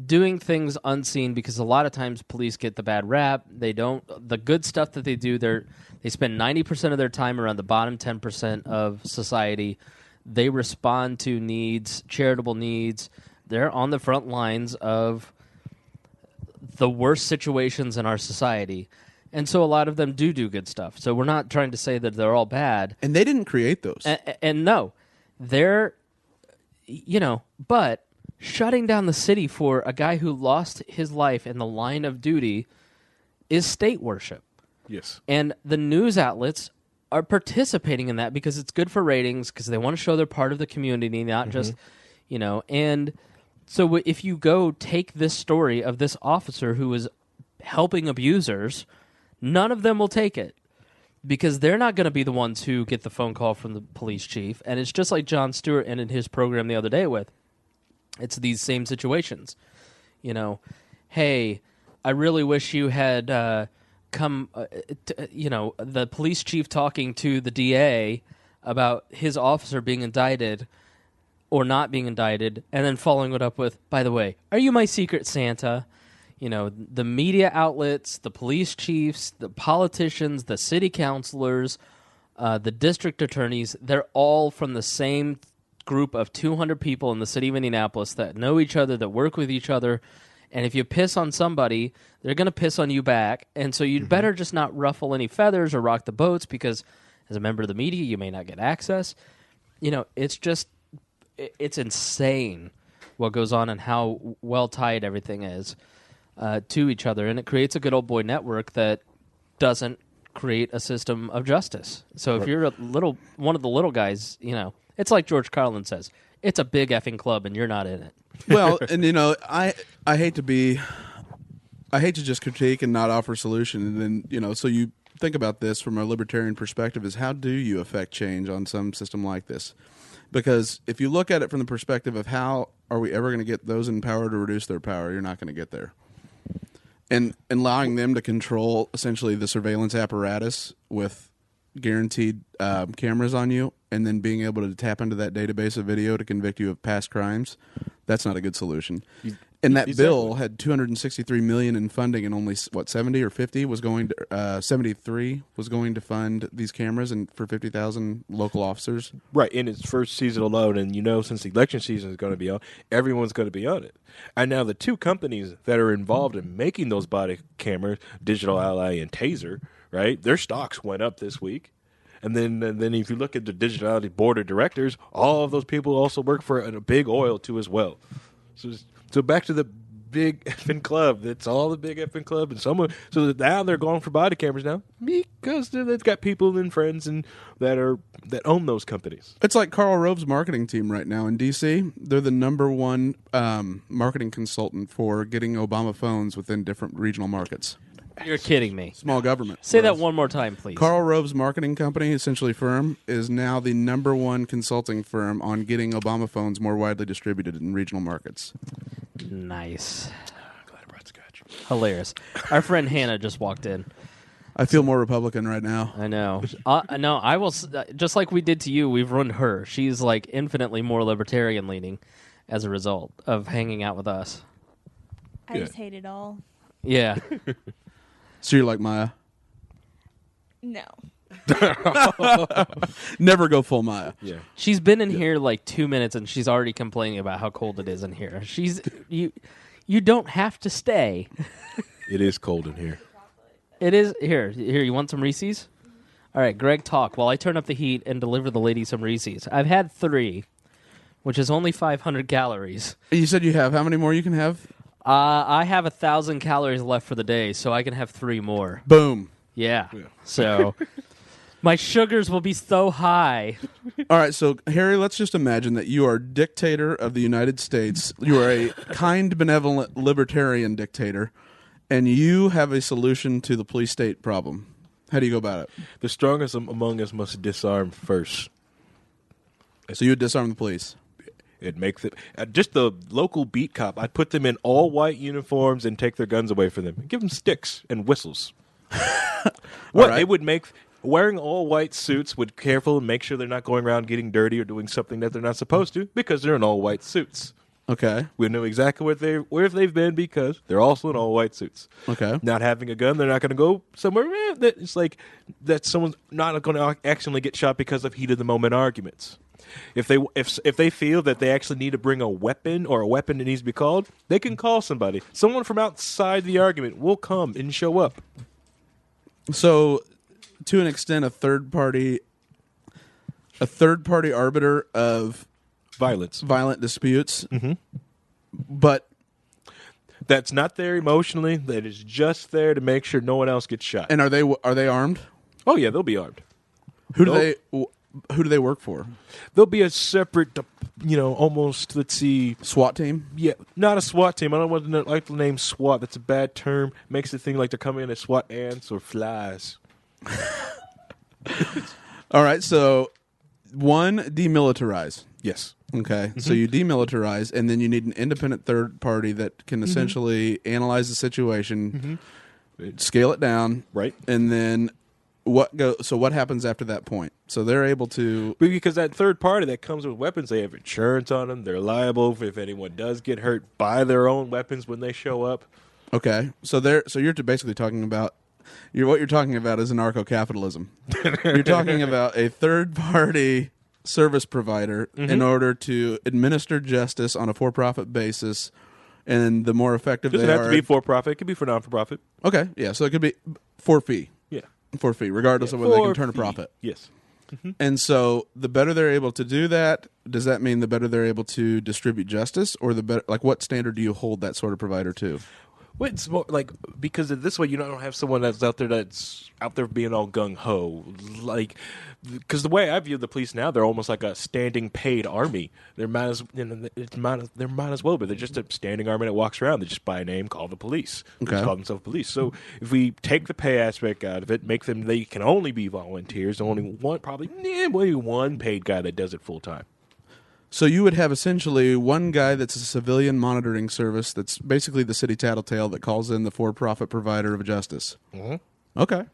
doing things unseen, because a lot of times police get the bad rap. They don't. The good stuff that they do, they spend 90% of their time around the bottom 10% of society. They respond to needs, charitable needs. They're on the front lines of the worst situations in our society. And so a lot of them do good stuff. So we're not trying to say that they're all bad. And they didn't create those. And no, they're, but shutting down the city for a guy who lost his life in the line of duty is state worship. Yes. And the news outlets are participating in that because it's good for ratings, because they want to show they're part of the community, not just, and so if you go take this story of this officer who was helping abusers, None of them will take it because they're not going to be the ones who get the phone call from the police chief. And it's just like Jon Stewart ended his program the other day with. It's these same situations. You know, hey, I really wish you had come, the police chief talking to the DA about his officer being indicted or not being indicted, and then following it up with, by the way, are you my secret Santa? You know, the media outlets, the police chiefs, the politicians, the city councilors, the district attorneys, they're all from the same group of 200 people in the city of Indianapolis that know each other, that work with each other, and if you piss on somebody, they're going to piss on you back, and so you'd better just not ruffle any feathers or rock the boats because as a member of the media, you may not get access. You know, it's insane what goes on and how well tied everything is to each other, and it creates a good old boy network that doesn't create a system of justice. So if you're one of the little guys, you know, it's like George Carlin says, it's a big effing club and you're not in it. Well, and you know, I hate to just critique and not offer a solution, and then, you know, so you think about this from a libertarian perspective is how do you affect change on some system like this? Because if you look at it from the perspective of how are we ever going to get those in power to reduce their power, you're not going to get there. And allowing them to control essentially the surveillance apparatus with guaranteed cameras on you and then being able to tap into that database of video to convict you of past crimes, that's not a good solution. And that bill had $263 million in funding, and only 70 or 50 was going to 73 was going to fund these cameras and for 50,000 local officers. Right, in its first season alone, and you know, since the election season is going to be on, everyone's going to be on it. And now the two companies that are involved in making those body cameras, Digital Ally and Taser, right? Their stocks went up this week. And then if you look at the Digitality board of directors, all of those people also work for a big oil too as well. So back to the big effing club. It's all the big effing club, and so now they're going for body cameras now because they've got people and friends and that own those companies. It's like Karl Rove's marketing team right now in D.C. They're the number one marketing consultant for getting Obama phones within different regional markets. You're kidding me. Small government. Say that one more time, please. Karl Rove's marketing company, essentially firm, is now the number one consulting firm on getting Obama phones more widely distributed in regional markets. Nice. Glad I brought scotch. Hilarious. Our friend Hannah just walked in. I feel more Republican right now. I know. No, I will. Just like we did to you, we've ruined her. She's like infinitely more libertarian leaning as a result of hanging out with us. I just hate it all. Yeah. So you're like Maya? No. Never go full Maya. Yeah. She's been in here like 2 minutes and she's already complaining about how cold it is in here. You don't have to stay. It is cold in here. It is. Here, you want some Reese's? All right, Greg, talk while I turn up the heat and deliver the lady some Reese's. I've had 3, which is only 500 calories. You said you have. How many more you can have? I have 1,000 calories left for the day, so I can have 3 more. Boom. Yeah. So my sugars will be so high. All right, so Harry, let's just imagine that you are dictator of the United States. You are a kind, benevolent, libertarian dictator, and you have a solution to the police state problem. How do you go about it? The strongest among us must disarm first. So you would disarm the police? It makes it just the local beat cop. I'd put them in all white uniforms and take their guns away from them. Give them sticks and whistles. What right. It would make wearing all white suits would careful and make sure they're not going around getting dirty or doing something that they're not supposed to because they're in all white suits. Okay. We know exactly where they've been because they're also in all white suits. Okay. Not having a gun, they're not going to go somewhere that it's like that someone's not going to accidentally get shot because of heat of the moment arguments. If they feel that they actually need to bring a weapon or a weapon that needs to be called, they can call somebody. Someone from outside the argument will come and show up. So, to an extent, a third party arbiter of violent disputes, but that's not there emotionally. That is just there to make sure no one else gets shot. And are they armed? Oh yeah, they'll be armed. Who do they? who do they work for? There'll be a separate, almost, let's see. SWAT team? Yeah, not a SWAT team. I don't want to like the name SWAT. That's a bad term. Makes it think like they're coming in as SWAT ants or flies. All right, so one, demilitarize. Yes. Okay, so you demilitarize, and then you need an independent third party that can essentially analyze the situation, scale it down, Right. and then So what happens after that point? So they're able to, Because that third party that comes with weapons, they have insurance on them. They're liable if anyone does get hurt, buy their own weapons when they show up. okay. So you're basically talking about what you're talking about is anarcho-capitalism. You're talking about a third party service provider in order to administer justice on a for-profit basis, and the more effective Doesn't they have are. to be for profit. It could be for non-for-profit. Okay, yeah. So it could be for fee, Yeah. regardless of whether they can For turn a fee. profit. Yes. And so the better they're able to do that, does that mean the better they're able to distribute justice, or the better? Like, what standard do you hold that sort of provider to? Well, it's more like because of this way you don't have someone that's out there being all gung ho, like because the way I view the police now, they're almost like a standing paid army. They might as well, but they're just a standing army that walks around. They just by name call the police. They just Okay. call themselves police. So if we take the pay aspect out of it, make them they can only be volunteers. Only maybe one paid guy that does it full time. So you would have essentially one guy that's a civilian monitoring service that's basically the city tattletale that calls in the for-profit provider of justice. Mm-hmm. Okay.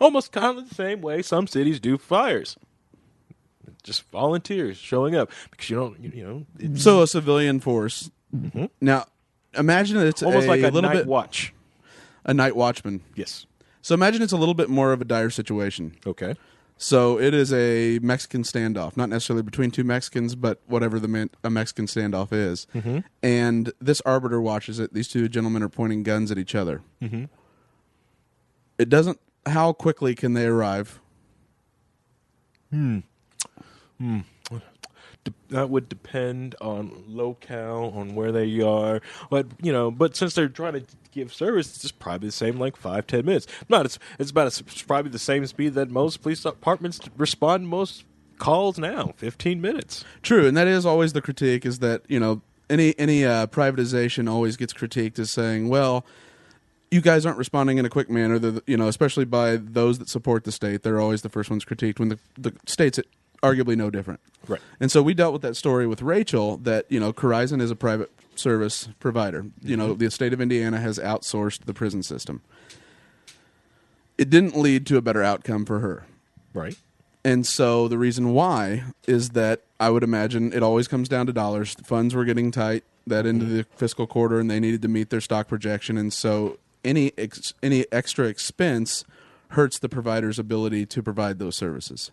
Almost kind of the same way some cities do fires. Just volunteers showing up because it's So a civilian force. Now, imagine it's almost like a little night bit watch. a night watchman. Yes. So imagine it's a little bit more of a dire situation. Okay. So it is a Mexican standoff, not necessarily between two Mexicans, but whatever a Mexican standoff is. And this arbiter watches it. These two gentlemen are pointing guns at each other. It doesn't. How quickly can they arrive? That would depend on locale, on where they are. But since they're trying to give service, it's just probably the same, like 5-10 minutes. It's probably the same speed that most police departments respond to most calls now, 15 minutes. True, and that is always the critique. Is that any privatization always gets critiqued as saying, well, you guys aren't responding in a quick manner. Especially by those that support the state, they're always the first ones critiqued when the state's arguably no different. Right. And so we dealt with that story with Rachel that, Corizon is a private service provider. The state of Indiana has outsourced the prison system. It didn't lead to a better outcome for her. Right. And so the reason why is that I would imagine it always comes down to dollars. Funds were getting tight that into the fiscal quarter, and they needed to meet their stock projection. And so any extra expense hurts the provider's ability to provide those services.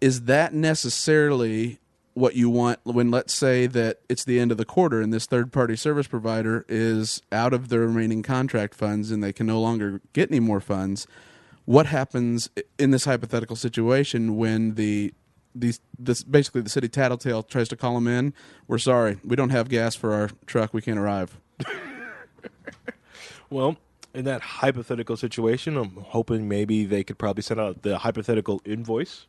Is that necessarily what you want when, let's say, that it's the end of the quarter and this third-party service provider is out of their remaining contract funds and they can no longer get any more funds? What happens in this hypothetical situation when basically the city tattletale tries to call them in? We're sorry, we don't have gas for our truck. We can't arrive. Well, in that hypothetical situation, I'm hoping maybe they could probably send out the hypothetical invoice.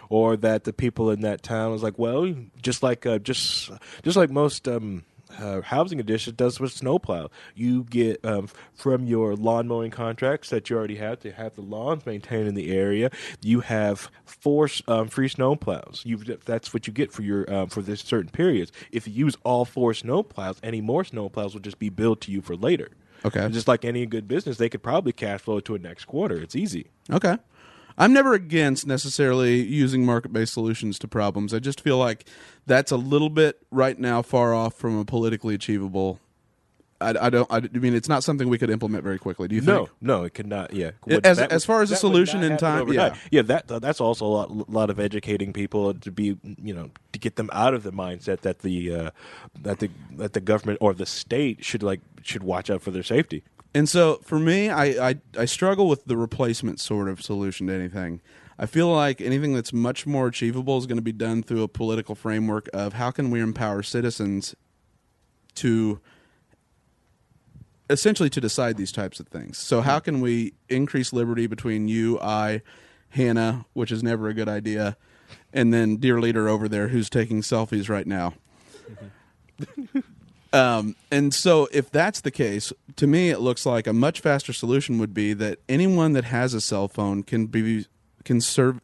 Or that the people in that town is like, well, just like most housing addition does with snowplow. You get from your lawn mowing contracts that you already have to have the lawns maintained in the area. You have 4 free snowplows. That's what you get for your for this certain periods. If you use all 4 snowplows, any more snowplows will just be billed to you for later. Okay. And just like any good business, they could probably cash flow to a next quarter. It's easy. Okay. I'm never against necessarily using market-based solutions to problems. I just feel like that's a little bit right now far off from a politically achievable. I mean, it's not something we could implement very quickly. Do you think? No, it could not. Yeah, As far as a solution in time, overnight. That's also a lot of educating people to be, to get them out of the mindset that the government or the state should watch out for their safety. And so for me, I struggle with the replacement sort of solution to anything. I feel like anything that's much more achievable is going to be done through a political framework of how can we empower citizens to essentially to decide these types of things. So how can we increase liberty between you, I, Hannah, which is never a good idea, and then dear leader over there who's taking selfies right now. And so if that's the case, to me it looks like a much faster solution would be that anyone that has a cell phone can serve,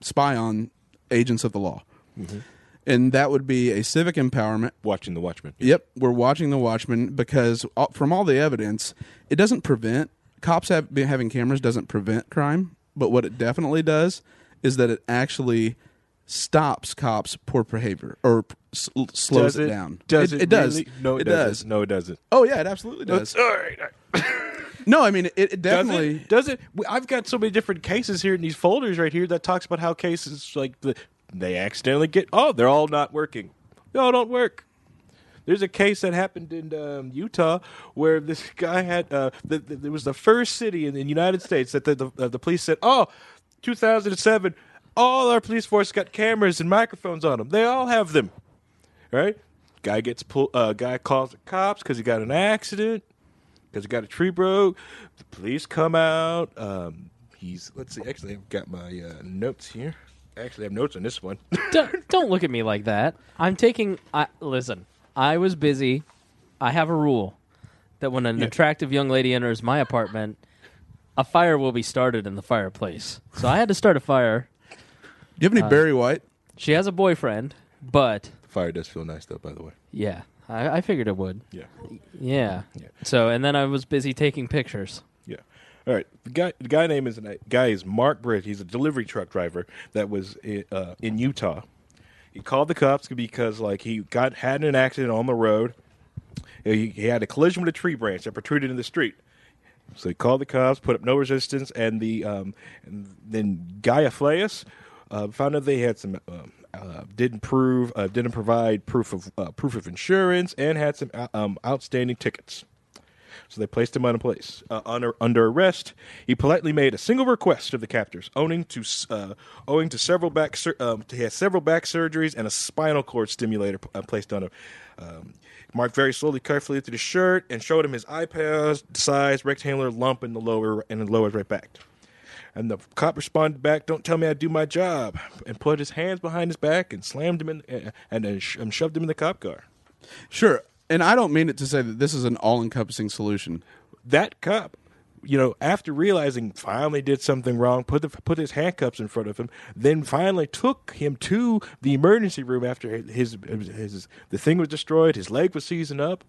spy on agents of the law. Mm-hmm. And that would be a civic empowerment. Watching the Watchmen. Yep, we're watching the Watchmen because from all the evidence, it doesn't prevent, cops having cameras doesn't prevent crime, but what it definitely does is that it actually stops cops' poor behavior or slows it down. Does it does. Really? No, it does. No, it doesn't. Oh, yeah, it absolutely does. All right. No, I mean, it definitely... Does it? I've got so many different cases here in these folders right here that talks about how cases like they accidentally they're all not working. They all don't work. There's a case that happened in Utah where this guy had there was the first city in the United States that the police said, 2007, all our police force got cameras and microphones on them. They all have them, right? Guy calls the cops because he got an accident, because he got a tree broke. The police come out. Let's see. Actually, I've got my notes here. Actually, I have notes on this one. Don't look at me like that. Listen, I was busy. I have a rule that when an attractive young lady enters my apartment, a fire will be started in the fireplace. So I had to start a fire. Do you have any Barry White? She has a boyfriend, but... The fire does feel nice, though, by the way. Yeah, I figured it would. Yeah. So, and then I was busy taking pictures. Yeah. All right. The guy is Mark Britt. He's a delivery truck driver that was in Utah. He called the cops because he had an accident on the road. He had a collision with a tree branch that protruded in the street. So he called the cops, put up no resistance, and then Guy Aflaeus found out they had some didn't provide proof of insurance and had some outstanding tickets. So they placed him under arrest. He politely made a single request of the captors, owing to several back he had several back surgeries and a spinal cord stimulator placed on him. Mark very slowly, carefully lifted his shirt and showed him his eye-sized rectangular lump in the lower right back. And the cop responded back, "Don't tell me I do my job," and put his hands behind his back and slammed him and shoved him in the cop car. Sure. And I don't mean it to say that this is an all-encompassing solution. That cop, after realizing finally did something wrong, put his handcuffs in front of him, then finally took him to the emergency room after the thing was destroyed, his leg was seizing up,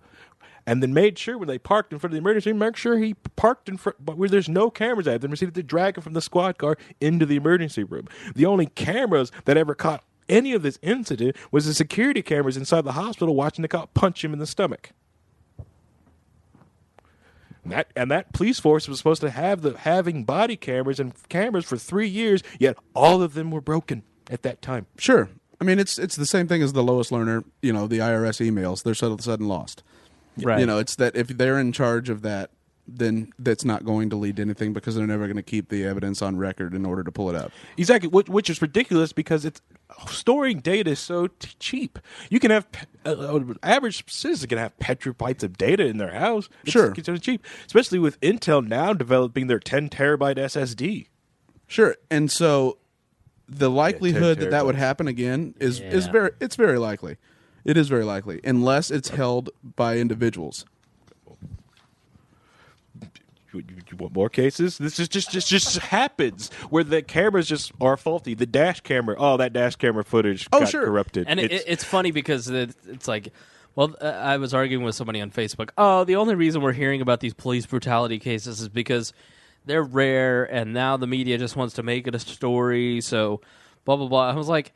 and then made sure when they parked in front of the emergency room, make sure he parked in front, but where there's no cameras at them, proceeded to drag him from the squad car into the emergency room. The only cameras that ever caught any of this incident was the security cameras inside the hospital watching the cop punch him in the stomach. And that police force was supposed to having body cameras and cameras for 3 years, yet all of them were broken at that time. Sure. I mean, it's the same thing as the Lois Lerner, the IRS emails. They're suddenly lost. Right. It's that if they're in charge of that, then that's not going to lead to anything because they're never going to keep the evidence on record in order to pull it up. Exactly, which is ridiculous because storing data is so cheap. You can have average citizen can have petabytes of data in their house. It's so cheap, especially with Intel now developing their 10 terabyte SSD. Sure, and so the likelihood that would happen again is very likely. It is very likely, unless it's held by individuals. You want more cases? This is just happens where the cameras just are faulty. The dash camera, that dash camera footage got corrupted. And it's funny because it's like, I was arguing with somebody on Facebook. Oh, the only reason we're hearing about these police brutality cases is because they're rare, and now the media just wants to make it a story. So, blah blah blah. I was like,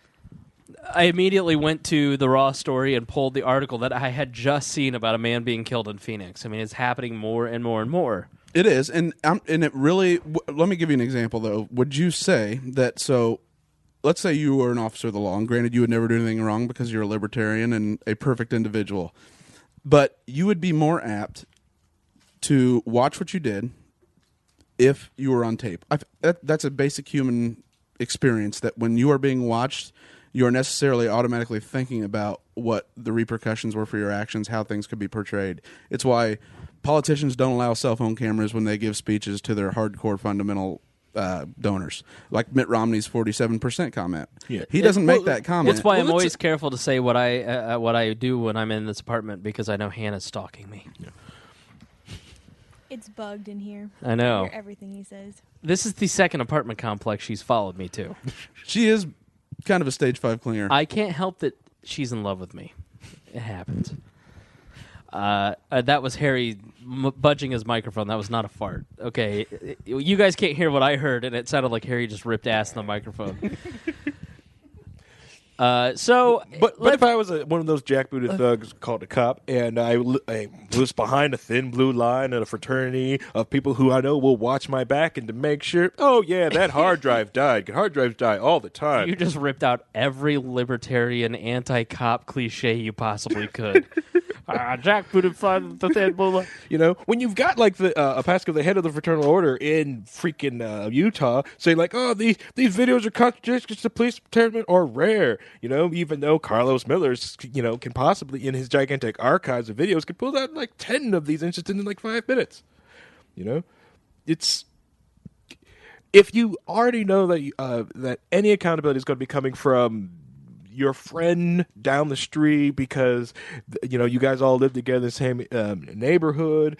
I immediately went to the Raw story and pulled the article that I had just seen about a man being killed in Phoenix. I mean, it's happening more and more and more. It is, and it really. Let me give you an example, though. Would you say that? So, let's say you were an officer of the law, and granted, you would never do anything wrong because you're a libertarian and a perfect individual, but you would be more apt to watch what you did if you were on tape. That's a basic human experience. That when you are being watched, you are necessarily automatically thinking about what the repercussions were for your actions, how things could be portrayed. It's why politicians don't allow cell phone cameras when they give speeches to their hardcore fundamental donors, like Mitt Romney's 47% comment. Yeah. He doesn't make that comment. That's why I'm always careful to say what I do when I'm in this apartment, because I know Hannah's stalking me. Yeah. It's bugged in here. I know. I hear everything he says. This is the second apartment complex she's followed me to. She is kind of a stage 5 clinger. I can't help that she's in love with me. It happens. That was Harry budging his microphone. That was not a fart. Okay, you guys can't hear what I heard, and it sounded like Harry just ripped ass in the microphone. But if I was one of those jackbooted thugs called a cop, and I was behind a thin blue line in a fraternity of people who I know will watch my back and to make sure, oh yeah, that hard drive died. Hard drives die all the time. You just ripped out every libertarian anti-cop cliche you possibly could. Jackbooted fly the thin blue line. You know, when you've got like a Pascal, the head of the fraternal order in freaking Utah, say like, oh, these videos are contradictions to police department are rare. You know, even though Carlos Miller's, can possibly in his gigantic archives of videos could pull out like 10 of these instances in like 5 minutes. You know, it's if you already know that that any accountability is going to be coming from your friend down the street because you guys all live together in the same neighborhood,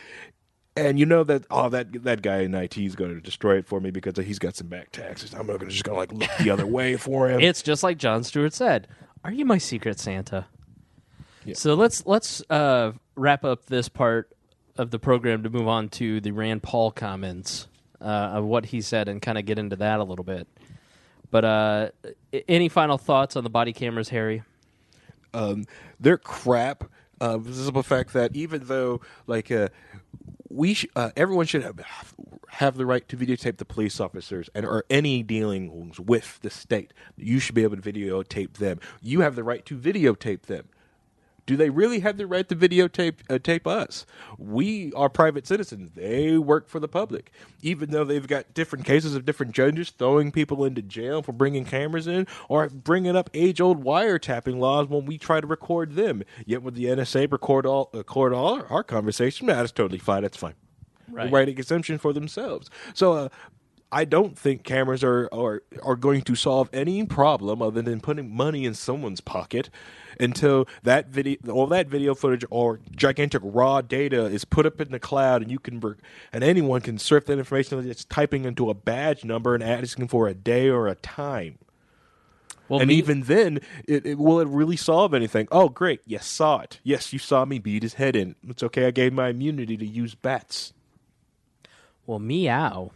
and you know that that guy in IT is going to destroy it for me because he's got some back taxes. I'm just going to look the other way for him. It's just like Jon Stewart said. Are you my secret Santa? Yeah. So let's wrap up this part of the program to move on to the Rand Paul comments of what he said and kind of get into that a little bit. But any final thoughts on the body cameras, Harry? They're crap. The simple fact that even though, everyone should have the right to videotape the police officers or any dealings with the state. You should be able to videotape them. You have the right to videotape them. Do they really have the right to videotape tape us? We are private citizens. They work for the public. Even though they've got different cases of different judges throwing people into jail for bringing cameras in or bringing up age-old wiretapping laws when we try to record them. Yet when the NSA record all our conversation, that's totally fine. That's fine. Right. They write an exemption for themselves. So I don't think cameras are going to solve any problem other than putting money in someone's pocket until that video footage or gigantic raw data is put up in the cloud and anyone can surf that information that's typing into a badge number and asking for a day or a time. Well, and even then, will it really solve anything? Oh, great. You saw it. Yes, you saw me beat his head in. It's okay. I gave my immunity to use bats. Well, meow.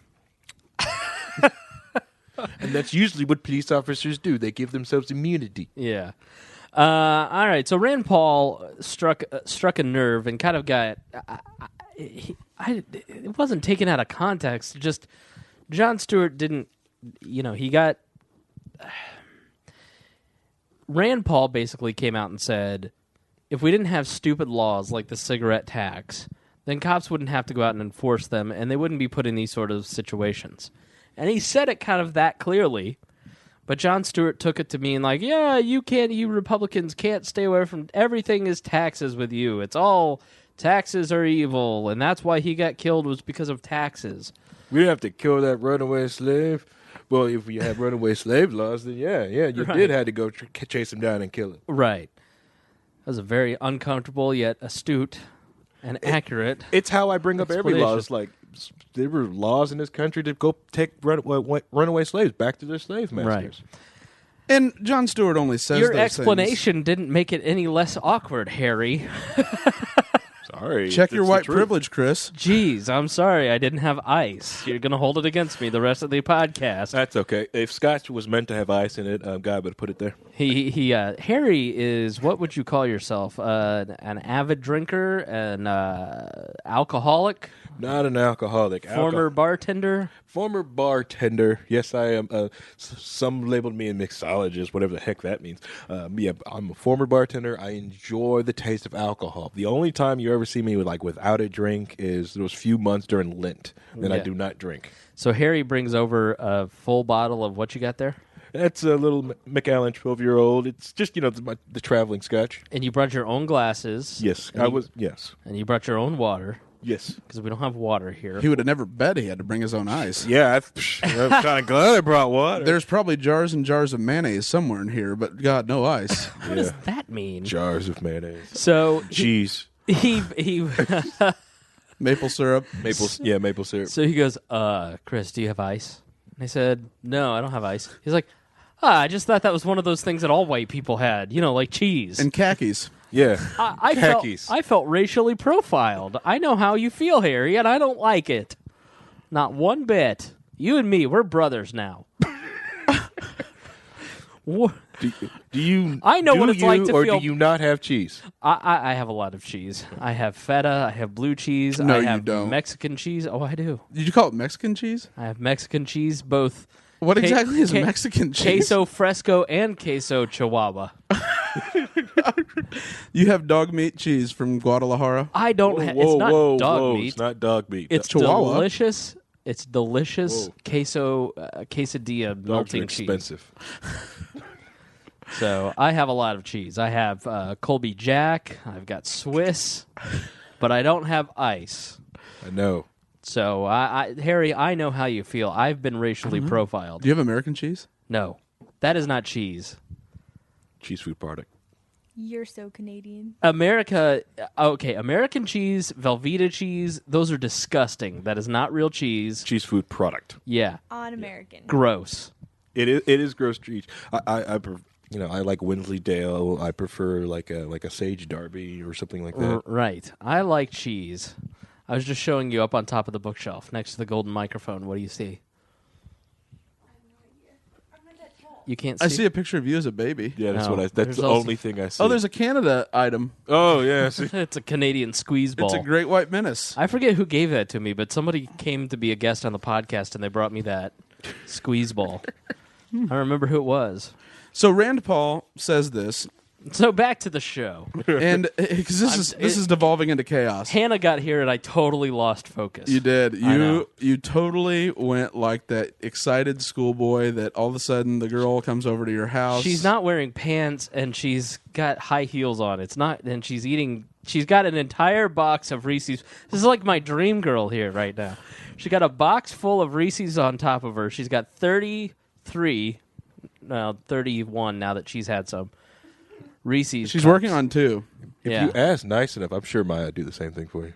And that's usually what police officers do. They give themselves immunity. Yeah. All right. So Rand Paul struck a nerve and kind of got. It wasn't taken out of context. Just Jon Stewart didn't. He got. Rand Paul basically came out and said, if we didn't have stupid laws like the cigarette tax, then cops wouldn't have to go out and enforce them, and they wouldn't be put in these sort of situations. And he said it kind of that clearly, but Jon Stewart took it to mean like, yeah, you Republicans can't stay away from everything is taxes with you. It's all taxes are evil, and that's why he got killed was because of taxes. We didn't have to kill that runaway slave. Well, if we had runaway slave laws, then yeah, you Right. did have to go chase him down and kill him. Right. That was a very uncomfortable yet astute and accurate. It's how I bring up every law. explanation. It's like there were laws in this country to go take runaway slaves back to their slave masters. Right. And Jon Stewart only says Your those explanation didn't make it any less awkward, Harry. Sorry. Check your it's white the truth. privilege, Chris. Jeez, I'm sorry. I didn't have ice. You're going to hold it against me the rest of the podcast. That's okay. If scotch was meant to have ice in it, God would put it there. Harry is, what would you call yourself? An avid drinker, an alcoholic, Not an alcoholic. former bartender. Former bartender. Yes, I am. Some labeled me a mixologist, whatever the heck that means. Yeah, I'm a former bartender. I enjoy the taste of alcohol. The only time you ever see me without a drink is those few months during Lent. Then I Yeah. do not drink. So Harry brings over a full bottle of what you got there? That's a little Macallan 12-year-old. It's just, the traveling scotch. And you brought your own glasses. Yes, And I you- was. Yes. And you brought your own water. Yes. because we don't have water here. He would have never bet he had to bring his own ice. Yeah, I'm kind of glad I brought water. There's probably jars and jars of mayonnaise somewhere in here, but God, no ice. What does that mean? Jars of mayonnaise. So Cheese. he Maple syrup. Maple syrup. So he goes, Chris, do you have ice? And I said, no, I don't have ice. He's like, I just thought that was one of those things that all white people had, like cheese. And khakis. Yeah. I felt racially profiled. I know how you feel, Harry, and I don't like it. Not one bit. You and me, we're brothers now. Do you? I know what it's like to or feel- do you not have cheese? I have a lot of cheese. I have feta. I have blue cheese. No, I you have don't. Mexican cheese. Oh, I do. Did you call it Mexican cheese? I have Mexican cheese, both. What exactly is Mexican cheese? Queso fresco and queso chihuahua. You have dog meat cheese from Guadalajara? I don't. It's not dog meat. It's not dog meat. It's Chihuahua. delicious. It's delicious Whoa. quesadilla Dogs are melting cheese. expensive. So I have a lot of cheese. I have Colby Jack. I've got Swiss, but I don't have ice. I know. So Harry, I know how you feel. I've been racially profiled. Do you have American cheese? No, that is not cheese. Cheese food product. You're so Canadian. American cheese, Velveeta cheese, those are disgusting. That is not real cheese. Cheese food product. Yeah. On American. Gross. It is gross cheese. I like Wensleydale. I prefer like a Sage Darby or something like that. Right. I like cheese. I was just showing you up on top of the bookshelf next to the golden microphone. What do you see? You can't see. I see a picture of you as a baby. Yeah, that's No, that's there's the also- only thing I see. Oh, there's a Canada item. Oh, yeah. See? It's a Canadian squeeze ball. It's a great white menace. I forget who gave that to me, but somebody came to be a guest on the podcast and they brought me that squeeze ball. I remember who it was. So Rand Paul says this, So back to the show. and because this is devolving into chaos. Hannah got here and I totally lost focus. You did. I know. You totally went like that excited schoolboy that all of a sudden the girl comes over to your house. She's not wearing pants and she's got high heels on. It's not, and she's eating. She's got an entire box of Reese's. This is like my dream girl here right now. She got a box full of Reese's on top of her. She's got 31 now that she's had some Reese's. She's cups. working on 2. If Yeah. you ask nice enough, I'm sure Maya would do the same thing for you.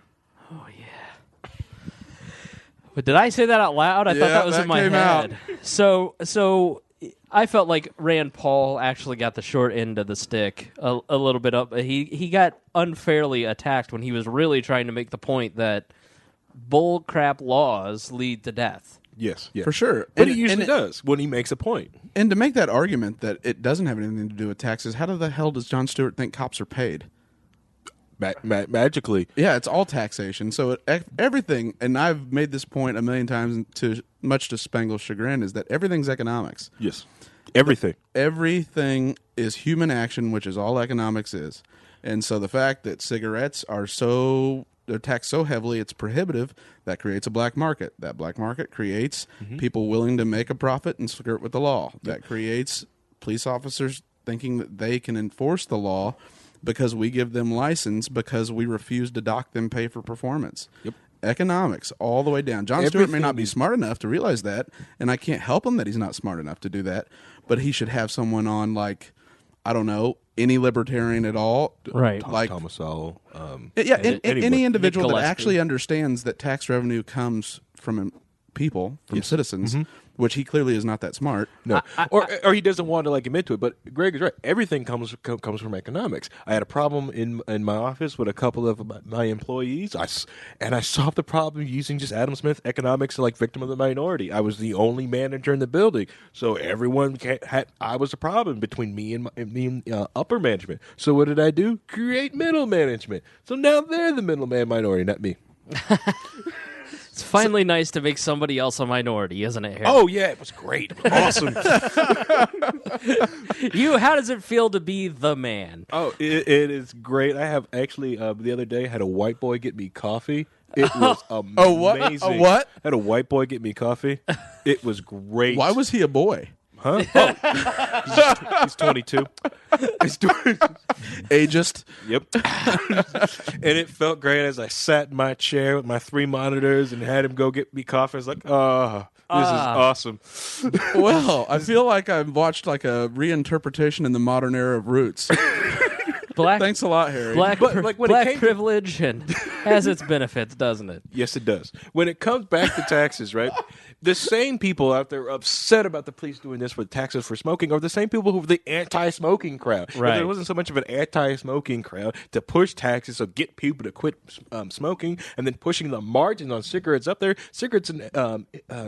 But did I say that out loud? I thought Yeah, that was that in my came head. out. So I felt like Rand Paul actually got the short end of the stick a little bit up. He got unfairly attacked when he was really trying to make the point that bull crap laws lead to death. Yes, yeah. For sure. But And- he usually and- does when he makes a point. And to make that argument that it doesn't have anything to do with taxes, how the hell does Jon Stewart think cops are paid? Magically. Yeah, it's all taxation. So everything, and I've made this point a million times, much to Spangle's chagrin, is that everything's economics. Yes. Everything. Everything is human action, which is all economics is. And so the fact that cigarettes they're taxed so heavily it's prohibitive, that creates a black market. That black market creates people willing to make a profit and skirt with the law. That creates police officers thinking that they can enforce the law because we give them license because we refuse to dock them pay for performance. Yep. Economics all the way down. Jon Stewart may not be smart enough to realize that, and I can't help him that he's not smart enough to do that, but he should have someone on like, I don't know, any libertarian at all. Right. Like Thomas Sowell. any individual Nick that Gillespie. actually understands that tax revenue comes from people, from citizens, which he clearly is not that smart. No, or he doesn't want to admit to it. But Greg is right. Everything comes from economics. I had a problem in my office with a couple of my employees. I solved the problem using just Adam Smith economics, like victim of the minority. I was the only manager in the building, so everyone I was a problem between me and upper management. So what did I do? Create middle management. So now they're the middleman minority, not me. It's finally nice to make somebody else a minority, isn't it, Harry? Oh yeah, it was great. It was awesome. How does it feel to be the man? Oh, it is great. I have actually the other day had a white boy get me coffee. It was amazing. Oh, what? A what? I had a white boy get me coffee. It was great. Why was he a boy? Huh? Oh. He's 22. Ageist. Yep. And it felt great as I sat in my chair with my 3 monitors and had him go get me coffee. I was like, this is awesome. Well, I feel like I've watched like a reinterpretation in the modern era of Roots. Thanks a lot, Harry. Black when privilege and has its benefits, doesn't it? Yes, it does. When it comes back to taxes, right? The same people out there upset about the police doing this with taxes for smoking are the same people who are the anti-smoking crowd. Right. If there wasn't so much of an anti-smoking crowd to push taxes to get people to quit smoking, and then pushing the margins on cigarettes up there. Cigarettes in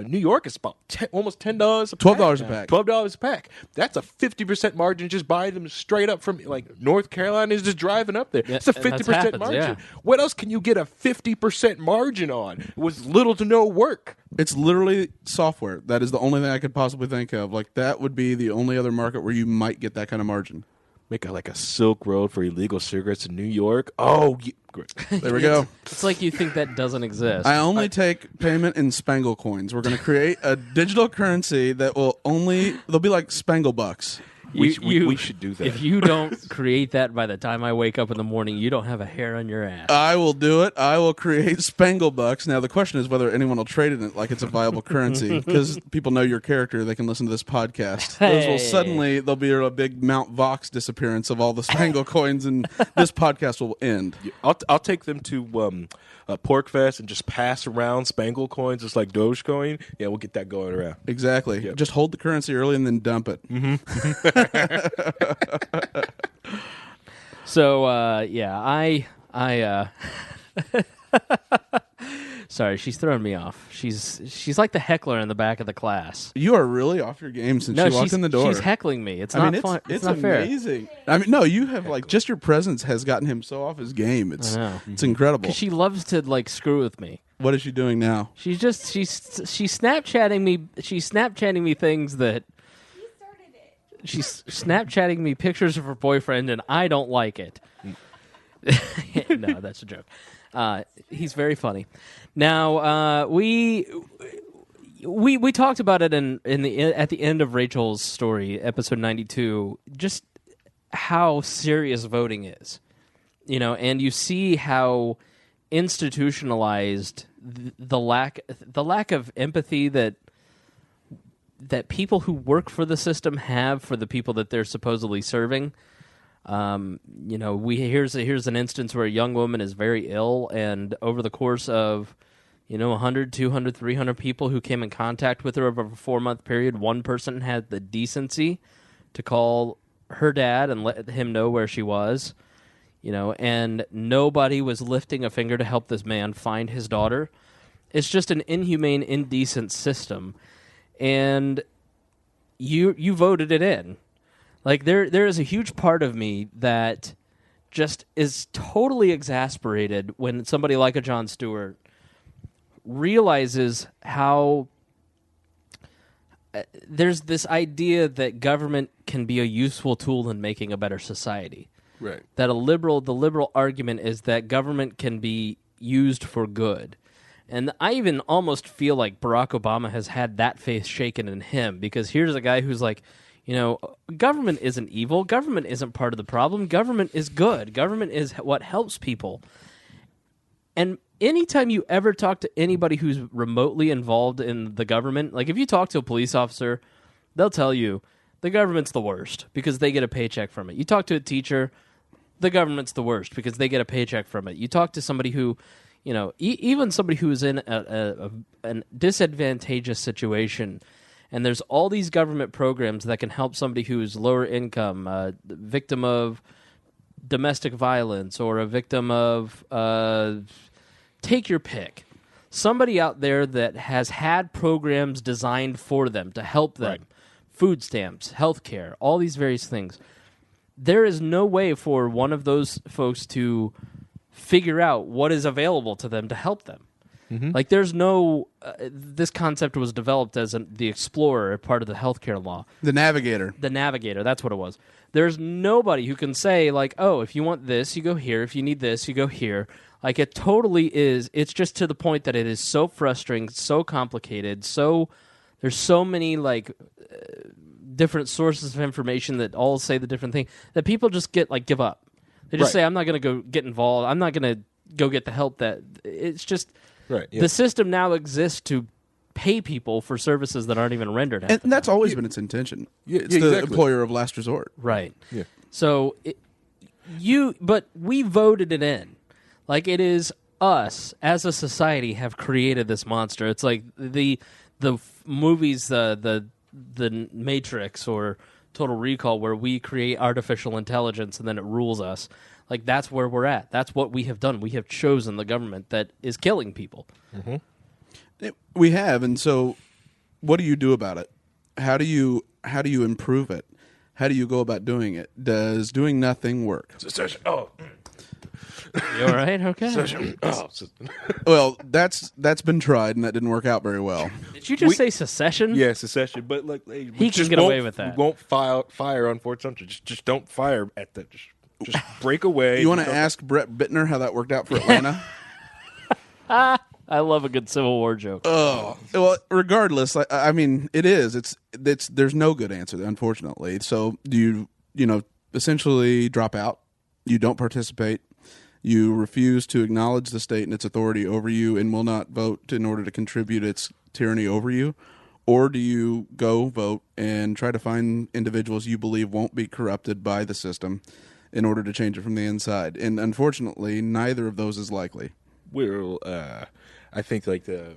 New York is about almost $10 a pack. $12 a pack. $12 a pack. That's a 50% margin just buying them straight up from like North Carolina is just driving up there. Yeah, it's a and that 50% happens, margin. yeah. What else can you get a 50% margin on with little to no work? It's literally software. That is the only thing I could possibly think of. Like, that would be the only other market where you might get that kind of margin. Make like a Silk Road for illegal cigarettes in New York. Oh, great. There we go. It's like you think that doesn't exist. I only take payment in Spangle coins. We're going to create a digital currency that will only, they'll be like Spangle bucks. We should do that. If you don't create that by the time I wake up in the morning, you don't have a hair on your ass. I will do it. I will create Spangle bucks. Now, the question is whether anyone will trade in it like it's a viable currency. Because people know your character. They can listen to this podcast. Those will suddenly, there'll be a big Mount Vox disappearance of all the Spangle coins, and this podcast will end. I'll take them to Porkfest and just pass around Spangle coins, just like Dogecoin. Yeah, we'll get that going around. Exactly. Yep. Just hold the currency early and then dump it. Mm-hmm. So I sorry, she's throwing me off. She's like the heckler in the back of the class. You are really off your game since she walked in the door. She's heckling me. It's I not mean, fun. It's not fair. amazing. I mean, no, you have like just your presence has gotten him so off his game. It's incredible. 'Cause she loves to like screw with me. What is she doing now? She's Snapchatting me. She's Snapchatting me things that. She's Snapchatting me pictures of her boyfriend, and I don't like it. No, that's a joke. He's very funny. Now we talked about it at the end of Rachel's story, episode 92. Just how serious voting is, and you see how institutionalized the lack of empathy that people who work for the system have for the people that they're supposedly serving. Here's an instance where a young woman is very ill, and over the course of 100, 200, 300 people who came in contact with her over a 4-month period, one person had the decency to call her dad and let him know where she was, and nobody was lifting a finger to help this man find his daughter. It's just an inhumane, indecent system. And you voted it in. Like there is a huge part of me that just is totally exasperated when somebody like a Jon Stewart realizes how there's this idea that government can be a useful tool in making a better society. Right. That the liberal argument is that government can be used for good. And I even almost feel like Barack Obama has had that faith shaken in him, because here's a guy who's like, government isn't evil. Government isn't part of the problem. Government is good. Government is what helps people. And anytime you ever talk to anybody who's remotely involved in the government, like if you talk to a police officer, they'll tell you the government's the worst because they get a paycheck from it. You talk to a teacher, the government's the worst because they get a paycheck from it. You talk to somebody who... even somebody who is in a disadvantageous situation, and there's all these government programs that can help somebody who's lower income, victim of domestic violence, or a victim of, take your pick. Somebody out there that has had programs designed for them to help them, right. Food stamps, healthcare, all these various things. There is no way for one of those folks to figure out what is available to them to help them. Mm-hmm. Like there's no... this concept was developed as the explorer, part of the healthcare law. The navigator. The navigator, that's what it was. There's nobody who can say, like, oh, if you want this, you go here. If you need this, you go here. Like, it totally is... It's just to the point that it is so frustrating, so complicated, there's so many, like... different sources of information that all say the different thing, that people just give up. They just Right. say, I'm not going to go get involved. I'm not going to go get the help that it's just Right. Yeah. the system now exists to pay people for services that aren't even rendered. And that's always been its intention. Yeah, It's yeah, the exactly. employer of last resort. right. Yeah. So but we voted it in. Like, it is us as a society have created this monster. It's like the movies, the Matrix or Total Recall, where we create artificial intelligence and then it rules us. Like, that's where we're at. That's what we have done. We have chosen the government that is killing people. We have, and so what do you do about it? How do you improve it? How do you go about doing it? Does doing nothing work? Secession. Oh. You all right? Okay. Secession. Oh. Well, that's been tried, and that didn't work out very well. Did you just say secession? Yeah, secession. But like, He we can get away with that. We won't fire on Fort Sumter. Just don't fire at that. Just break away. You want to ask Brett Bittner how that worked out for Atlanta? I love a good Civil War joke. Well, regardless, I mean, it is. It's. There's no good answer, unfortunately. So you essentially drop out. You don't participate. You refuse to acknowledge the state and its authority over you, and will not vote in order to contribute its tyranny over you. Or do you go vote and try to find individuals you believe won't be corrupted by the system in order to change it from the inside? And unfortunately, neither of those is likely. I think like the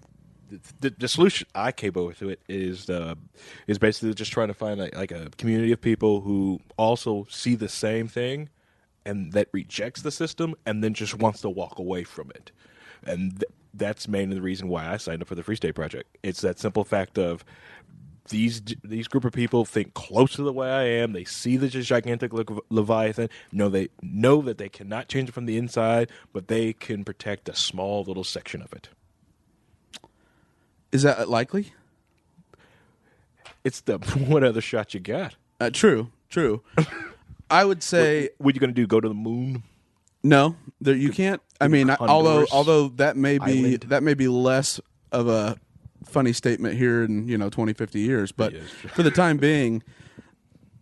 solution I came up with to it is basically just trying to find like a community of people who also see the same thing and that rejects the system and then just wants to walk away from it. And that's mainly the reason why I signed up for the Free State Project. It's that simple fact of these group of people think close to the way I am. They see the gigantic Leviathan. They know that they cannot change it from the inside, but they can protect a small little section of it. Is that likely? It's the what other shot you got? True. I would say What you going to do? Go to the moon? no. You can't. I mean, Honduras although that may island. be less of a funny statement here in 20, 50 years, but Yeah, it's true. for the time being,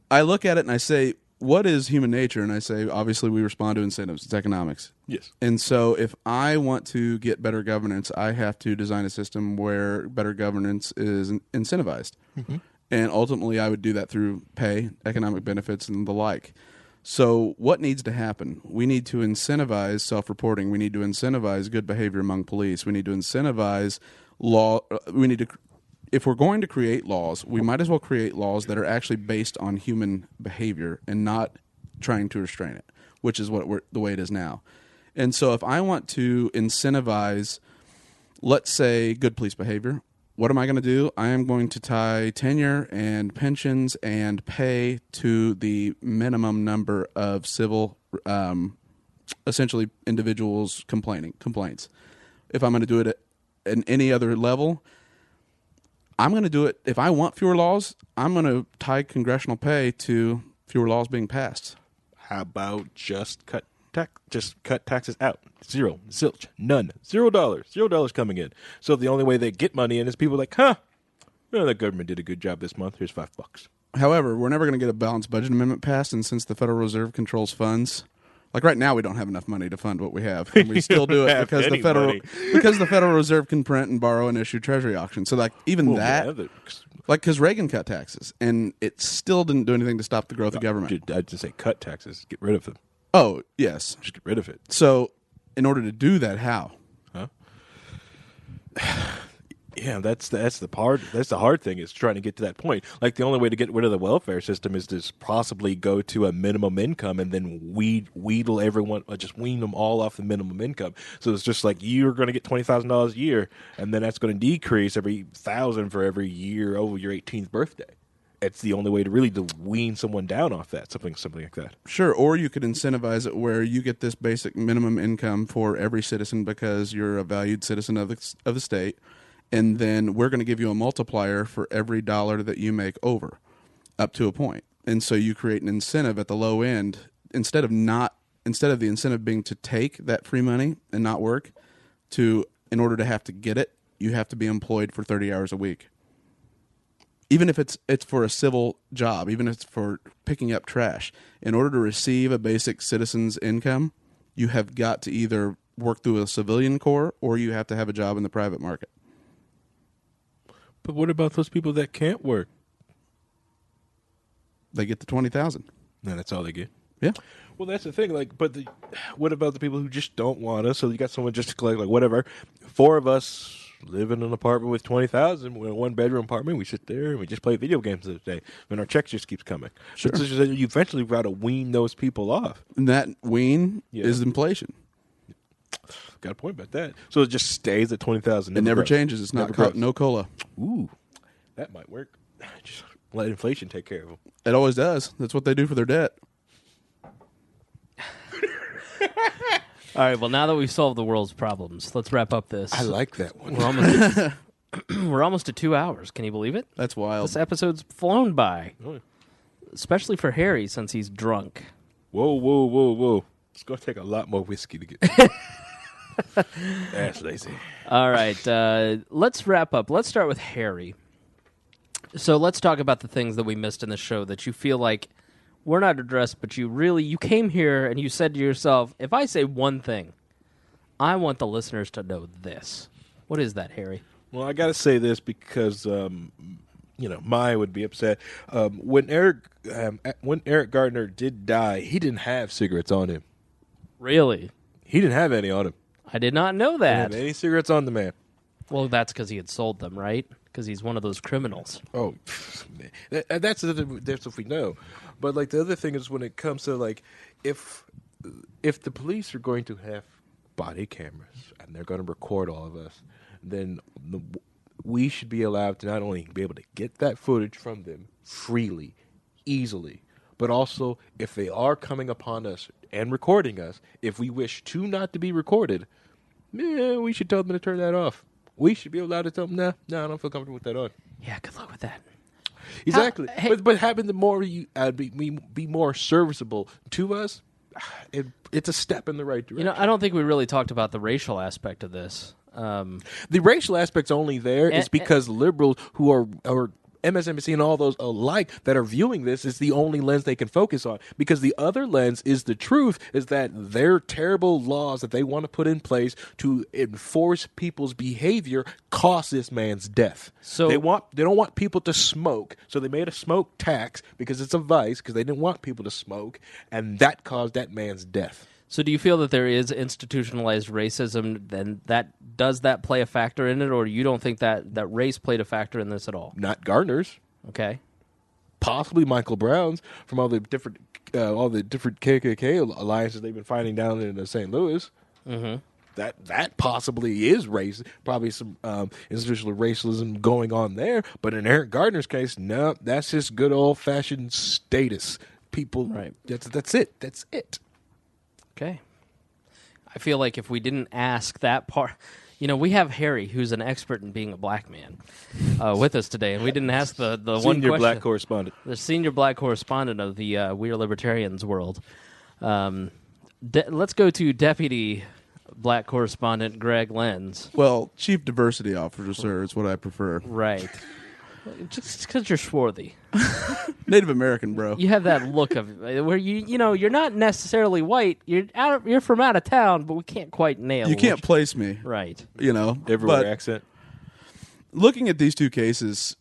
I look at it and I say, what is human nature? And I say, obviously, we respond to incentives. It's economics. Yes. And so if I want to get better governance, I have to design a system where better governance is incentivized. Mm-hmm. And ultimately, I would do that through pay, economic benefits, and the like. So what needs to happen? We need to incentivize self-reporting. We need to incentivize good behavior among police. We need to incentivize law. If we're going to create laws, we might as well create laws that are actually based on human behavior and not trying to restrain it, which is the way it is now. And so if I want to incentivize, let's say, good police behavior, what am I going to do? I am going to tie tenure and pensions and pay to the minimum number of civil, essentially individuals complaints. If I'm going to do it at any other level, I'm going to do it. If I want fewer laws, I'm going to tie congressional pay to fewer laws being passed. How about just cut taxes out? Zero, zilch, none, $0 coming in. So the only way they get money in is people like, the government did a good job this month. Here's $5. However, we're never going to get a balanced budget amendment passed, and since the Federal Reserve controls funds, like right now, we don't have enough money to fund what we have, and we still do it have because any money. because the Federal Reserve can print and borrow and issue Treasury auctions. So, like even because Reagan cut taxes, and it still didn't do anything to stop the growth of government. I'd just say cut taxes, get rid of them. Oh yes, Just get rid of it. so in order to do that, how? Yeah, that's the part. That's the hard thing is trying to get to that point. Like the only way to get rid of the welfare system is to possibly go to a minimum income and then wheedle everyone, just wean them all off the minimum income. So it's just like you're going to get $20,000 a year, and then that's going to decrease every $1,000 for every year over your 18th birthday. It's the only way to really to wean someone down off that, something like that. Sure, or you could incentivize it where you get this basic minimum income for every citizen because you're a valued citizen of the state, and then we're going to give you a multiplier for every dollar that you make over, up to a point. And so you create an incentive at the low end instead of the incentive being to take that free money and not work, in order to have to get it, you have to be employed for 30 hours a week. even if it's for a civil job, even if it's for picking up trash, in order to receive a basic citizen's income, you have got to either work through a civilian corps or you have to have a job in the private market. But what about those people that can't work? They get the 20,000. No, that's all they get. Yeah. Well, that's the thing. Like, but what about the people who just don't want us? So you got someone just to collect, like, whatever. 4 of us live in an apartment with 20,000. We're in a 1-bedroom apartment. We sit there and we just play video games all day, and our check just keeps coming. Sure. So you eventually got to wean those people off. And that wean is inflation. Got a point about that. So it just stays at 20,000. It never changes. It's not no cola. Ooh, that might work. Just let inflation take care of them. It always does. That's what they do for their debt. All right, well, now that we've solved the world's problems, let's wrap up this. I like that one. We're almost to 2 hours. Can you believe it? That's wild. This episode's flown by, Oh, yeah. especially for Harry since he's drunk. Whoa. It's going to take a lot more whiskey to get That's lazy. All right, let's wrap up. Let's start with Harry. So let's talk about the things that we missed in the show that you feel like were not addressed, but you came here and you said to yourself, if I say one thing, I want the listeners to know this. What is that, Harry? Well, I got to say this because, Maya would be upset. When Eric Garner did die, he didn't have cigarettes on him. Really? He didn't have any on him. I did not know He that. didn't have any cigarettes on the man. Well, that's because he had sold them, right? Because he's one of those criminals. Oh, man. That's what we know. But like the other thing is when it comes to like if the police are going to have body cameras and they're going to record all of us, then we should be allowed to not only be able to get that footage from them freely, easily, but also if they are coming upon us and recording us, if we wish to not to be recorded, we should tell them to turn that off. We should be allowed to tell them, nah, I don't feel comfortable with that on. Yeah, good luck with that. Exactly. Hey- But having the more you be more serviceable to us, it's a step in the right direction. I don't think we really talked about the racial aspect of this. The racial aspect's only there is because liberals who are MSNBC and all those alike that are viewing this is the only lens they can focus on, because the other lens is the truth, is that their terrible laws that they want to put in place to enforce people's behavior cost this man's death. So they don't want people to smoke, so they made a smoke tax because it's a vice, because they didn't want people to smoke, and that caused that man's death. So do you feel that there is institutionalized racism, then does that play a factor in it, or you don't think that race played a factor in this at all? Not Garner's. Okay. Possibly Michael Brown's, from all the different KKK alliances they've been finding down in St. Louis. Mm-hmm. That possibly is race. Probably some institutional racism going on there. But in Eric Garner's case, no, that's just good old fashioned status. People, Right. That's it. That's it. Okay. I feel like if we didn't ask that part, we have Harry, who's an expert in being a black man, with us today, and we didn't ask the one Senior question. black correspondent. The senior black correspondent of the We Are Libertarians world. Let's go to Deputy Black Correspondent Greg Lenz. Well, Chief Diversity Officer is what I prefer. Right. Just because you're swarthy. Native American, bro. You have that look of where you're not necessarily white. You're from out of town, but we can't quite nail. You can't place me. Right. Everywhere But accent. looking at these two cases,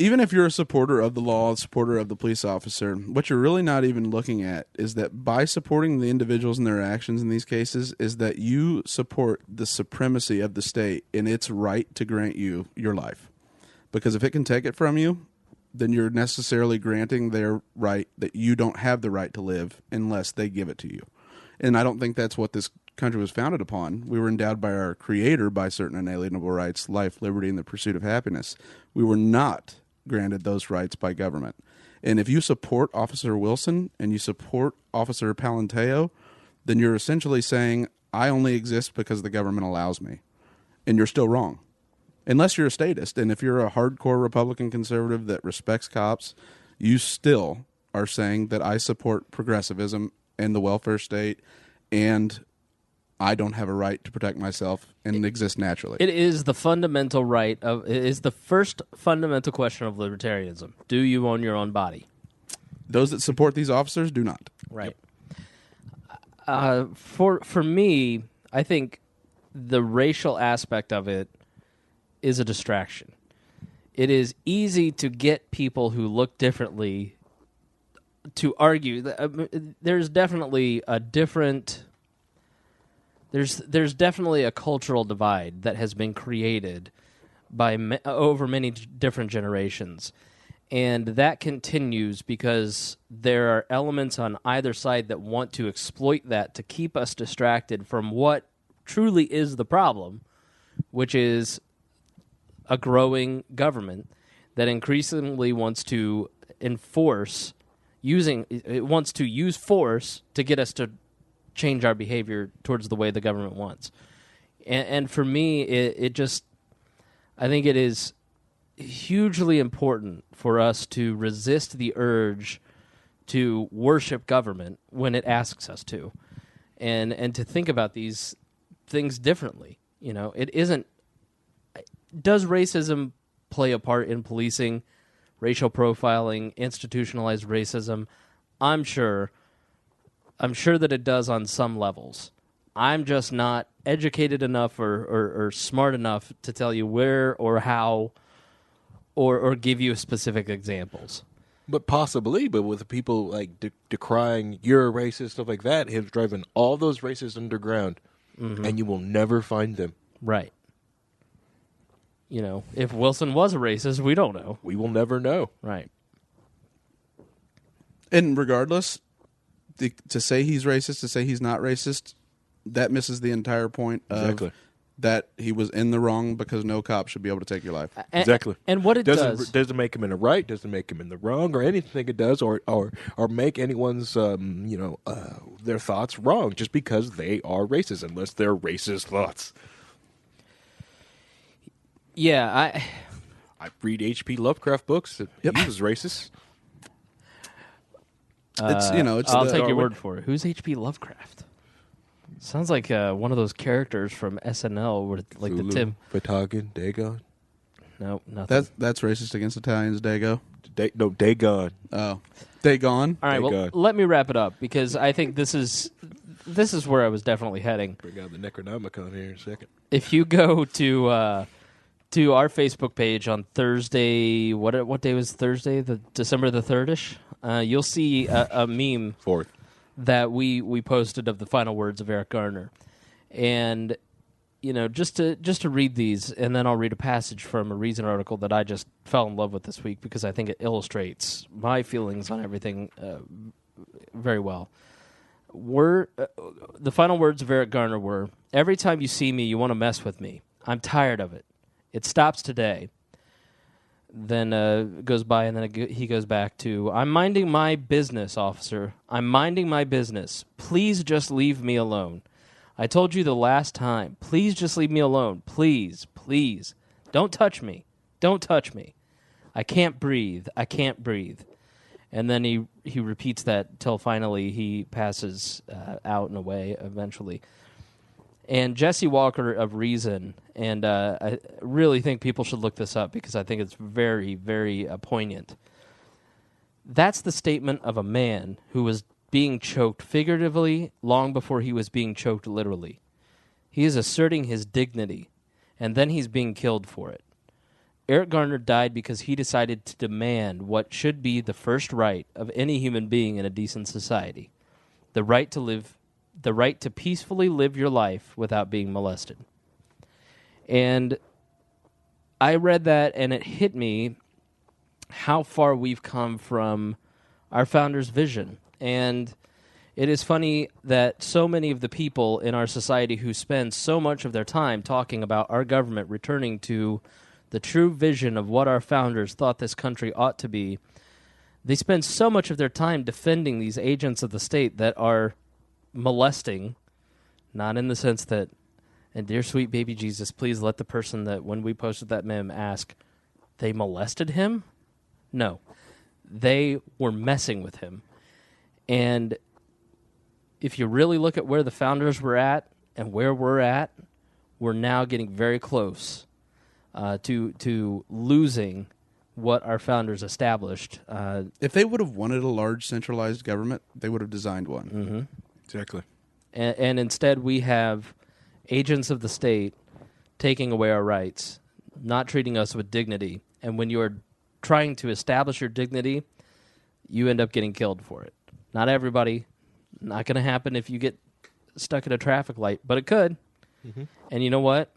even if you're a supporter of the law, a supporter of the police officer, what you're really not even looking at is that by supporting the individuals and their actions in these cases is that you support the supremacy of the state in its right to grant you your life. Because if it can take it from you, then you're necessarily granting their right that you don't have the right to live unless they give it to you. And I don't think that's what this country was founded upon. We were endowed by our Creator by certain inalienable rights, life, liberty, and the pursuit of happiness. We were not granted those rights by government. And if you support Officer Wilson and you support Officer Palanteo, then you're essentially saying, I only exist because the government allows me. And you're still wrong. Unless you're a statist. And if you're a hardcore Republican conservative that respects cops, you still are saying that I support progressivism and the welfare state and I don't have a right to protect myself and exist naturally. It is the fundamental right of. It is the first fundamental question of libertarianism. Do you own your own body? Those that support these officers do not. Right. For me, I think the racial aspect of it is a distraction. It is easy to get people who look differently to argue. There's definitely a different. There's definitely a cultural divide that has been created by over many different generations. And that continues because there are elements on either side that want to exploit that to keep us distracted from what truly is the problem, which is a growing government that increasingly wants to use force to get us to change our behavior towards the way the government wants. And for me, I think it is hugely important for us to resist the urge to worship government when it asks us to, and to think about these things differently. You know, it isn't. Does racism play a part in policing, racial profiling, institutionalized racism? I'm sure that it does on some levels. I'm just not educated enough or smart enough to tell you where or how or give you specific examples. But possibly, but with people like decrying you're a racist, stuff like that, him driving all those racists underground, and you will never find them. Right. You know, if Wilson was a racist, we don't know. We will never know. Right. And regardless, to say he's racist, to say he's not racist, that misses the entire point of that he was in the wrong because no cop should be able to take your life. Exactly. And what it doesn't make him in the right, doesn't make him in the wrong, or anything it does, or make anyone's their thoughts wrong just because they are racist, unless they're racist thoughts. Yeah, I read H.P. Lovecraft books. He was racist. I'll take your word for it. Who's H.P. Lovecraft? Sounds like one of those characters from SNL, where like Zulu, the Tim Patagon, Dagon. No, nothing. That's racist against Italians. Dago. Dagon. Oh, Dagon. All right, well, let me wrap it up because I think this is where I was definitely heading. Bring out the Necronomicon here in a second. If you go to our Facebook page on Thursday, what day was Thursday? December the 3rd-ish. You'll see a meme 4th that we posted of the final words of Eric Garner, and just to read these, and then I'll read a passage from a Reason article that I just fell in love with this week because I think it illustrates my feelings on everything very well. The final words of Eric Garner were, "Every time you see me, you want to mess with me. I'm tired of it. It stops today." Then goes by, and then he goes back to, "I'm minding my business, officer. I'm minding my business. Please just leave me alone. I told you the last time. Please just leave me alone. Please, please. Don't touch me. Don't touch me. I can't breathe. I can't breathe." And then he repeats that till finally he passes out and away eventually. And Jesse Walker of Reason, and I really think people should look this up because I think it's very, very poignant. That's the statement of a man who was being choked figuratively long before he was being choked literally. He is asserting his dignity, and then he's being killed for it. Eric Garner died because he decided to demand what should be the first right of any human being in a decent society: the right to peacefully live your life without being molested. And I read that, and it hit me how far we've come from our founders' vision. And it is funny that so many of the people in our society who spend so much of their time talking about our government returning to the true vision of what our founders thought this country ought to be, they spend so much of their time defending these agents of the state that are molesting, not in the sense that, and dear sweet baby Jesus, please let the person that when we posted that meme ask, they molested him? No. They were messing with him. And if you really look at where the founders were at and where we're at, we're now getting very close to losing what our founders established. If they would have wanted a large centralized government, they would have designed one. Mm-hmm. Exactly. And instead we have agents of the state taking away our rights, not treating us with dignity. And when you're trying to establish your dignity, you end up getting killed for it. Not everybody. Not going to happen if you get stuck at a traffic light, but it could. Mm-hmm. And you know what?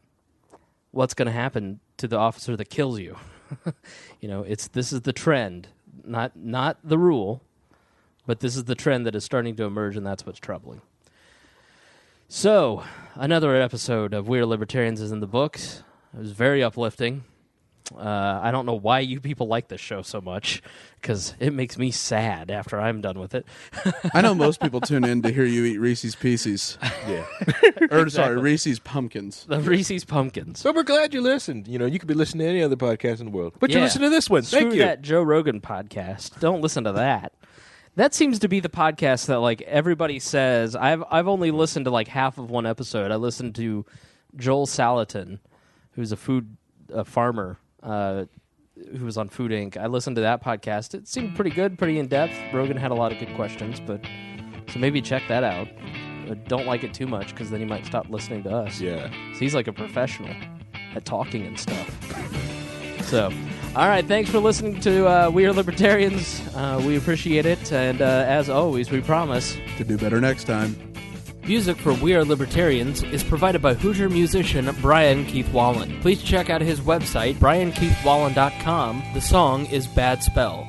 What's going to happen to the officer that kills you? This is the trend, not the rule, but this is the trend that is starting to emerge, and that's what's troubling. So, another episode of We're Libertarians is in the books. It was very uplifting. I don't know why you people like this show so much, because it makes me sad after I'm done with it. I know most people tune in to hear you eat Reese's Pieces. Yeah. Sorry, Reese's Pumpkins. The Reese's Pumpkins. So we're glad you listened. You could be listening to any other podcast in the world, but Yeah. you listen to this one. Thank Screw you. that Joe Rogan podcast. Don't listen to that. That seems to be the podcast that like everybody says. I've only listened to like half of one episode. I listened to Joel Salatin, who's a farmer who was on Food Inc. I listened to that podcast. It seemed pretty good, pretty in depth. Rogan had a lot of good questions, so maybe check that out. Don't like it too much because then you might stop listening to us. Yeah. So he's like a professional at talking and stuff. So, all right, thanks for listening to We Are Libertarians. We appreciate it, and as always, we promise To do better next time. music for We Are Libertarians is provided by Hoosier musician Brian Keith Wallen. Please check out his website, briankeithwallen.com. The song is Bad Spell.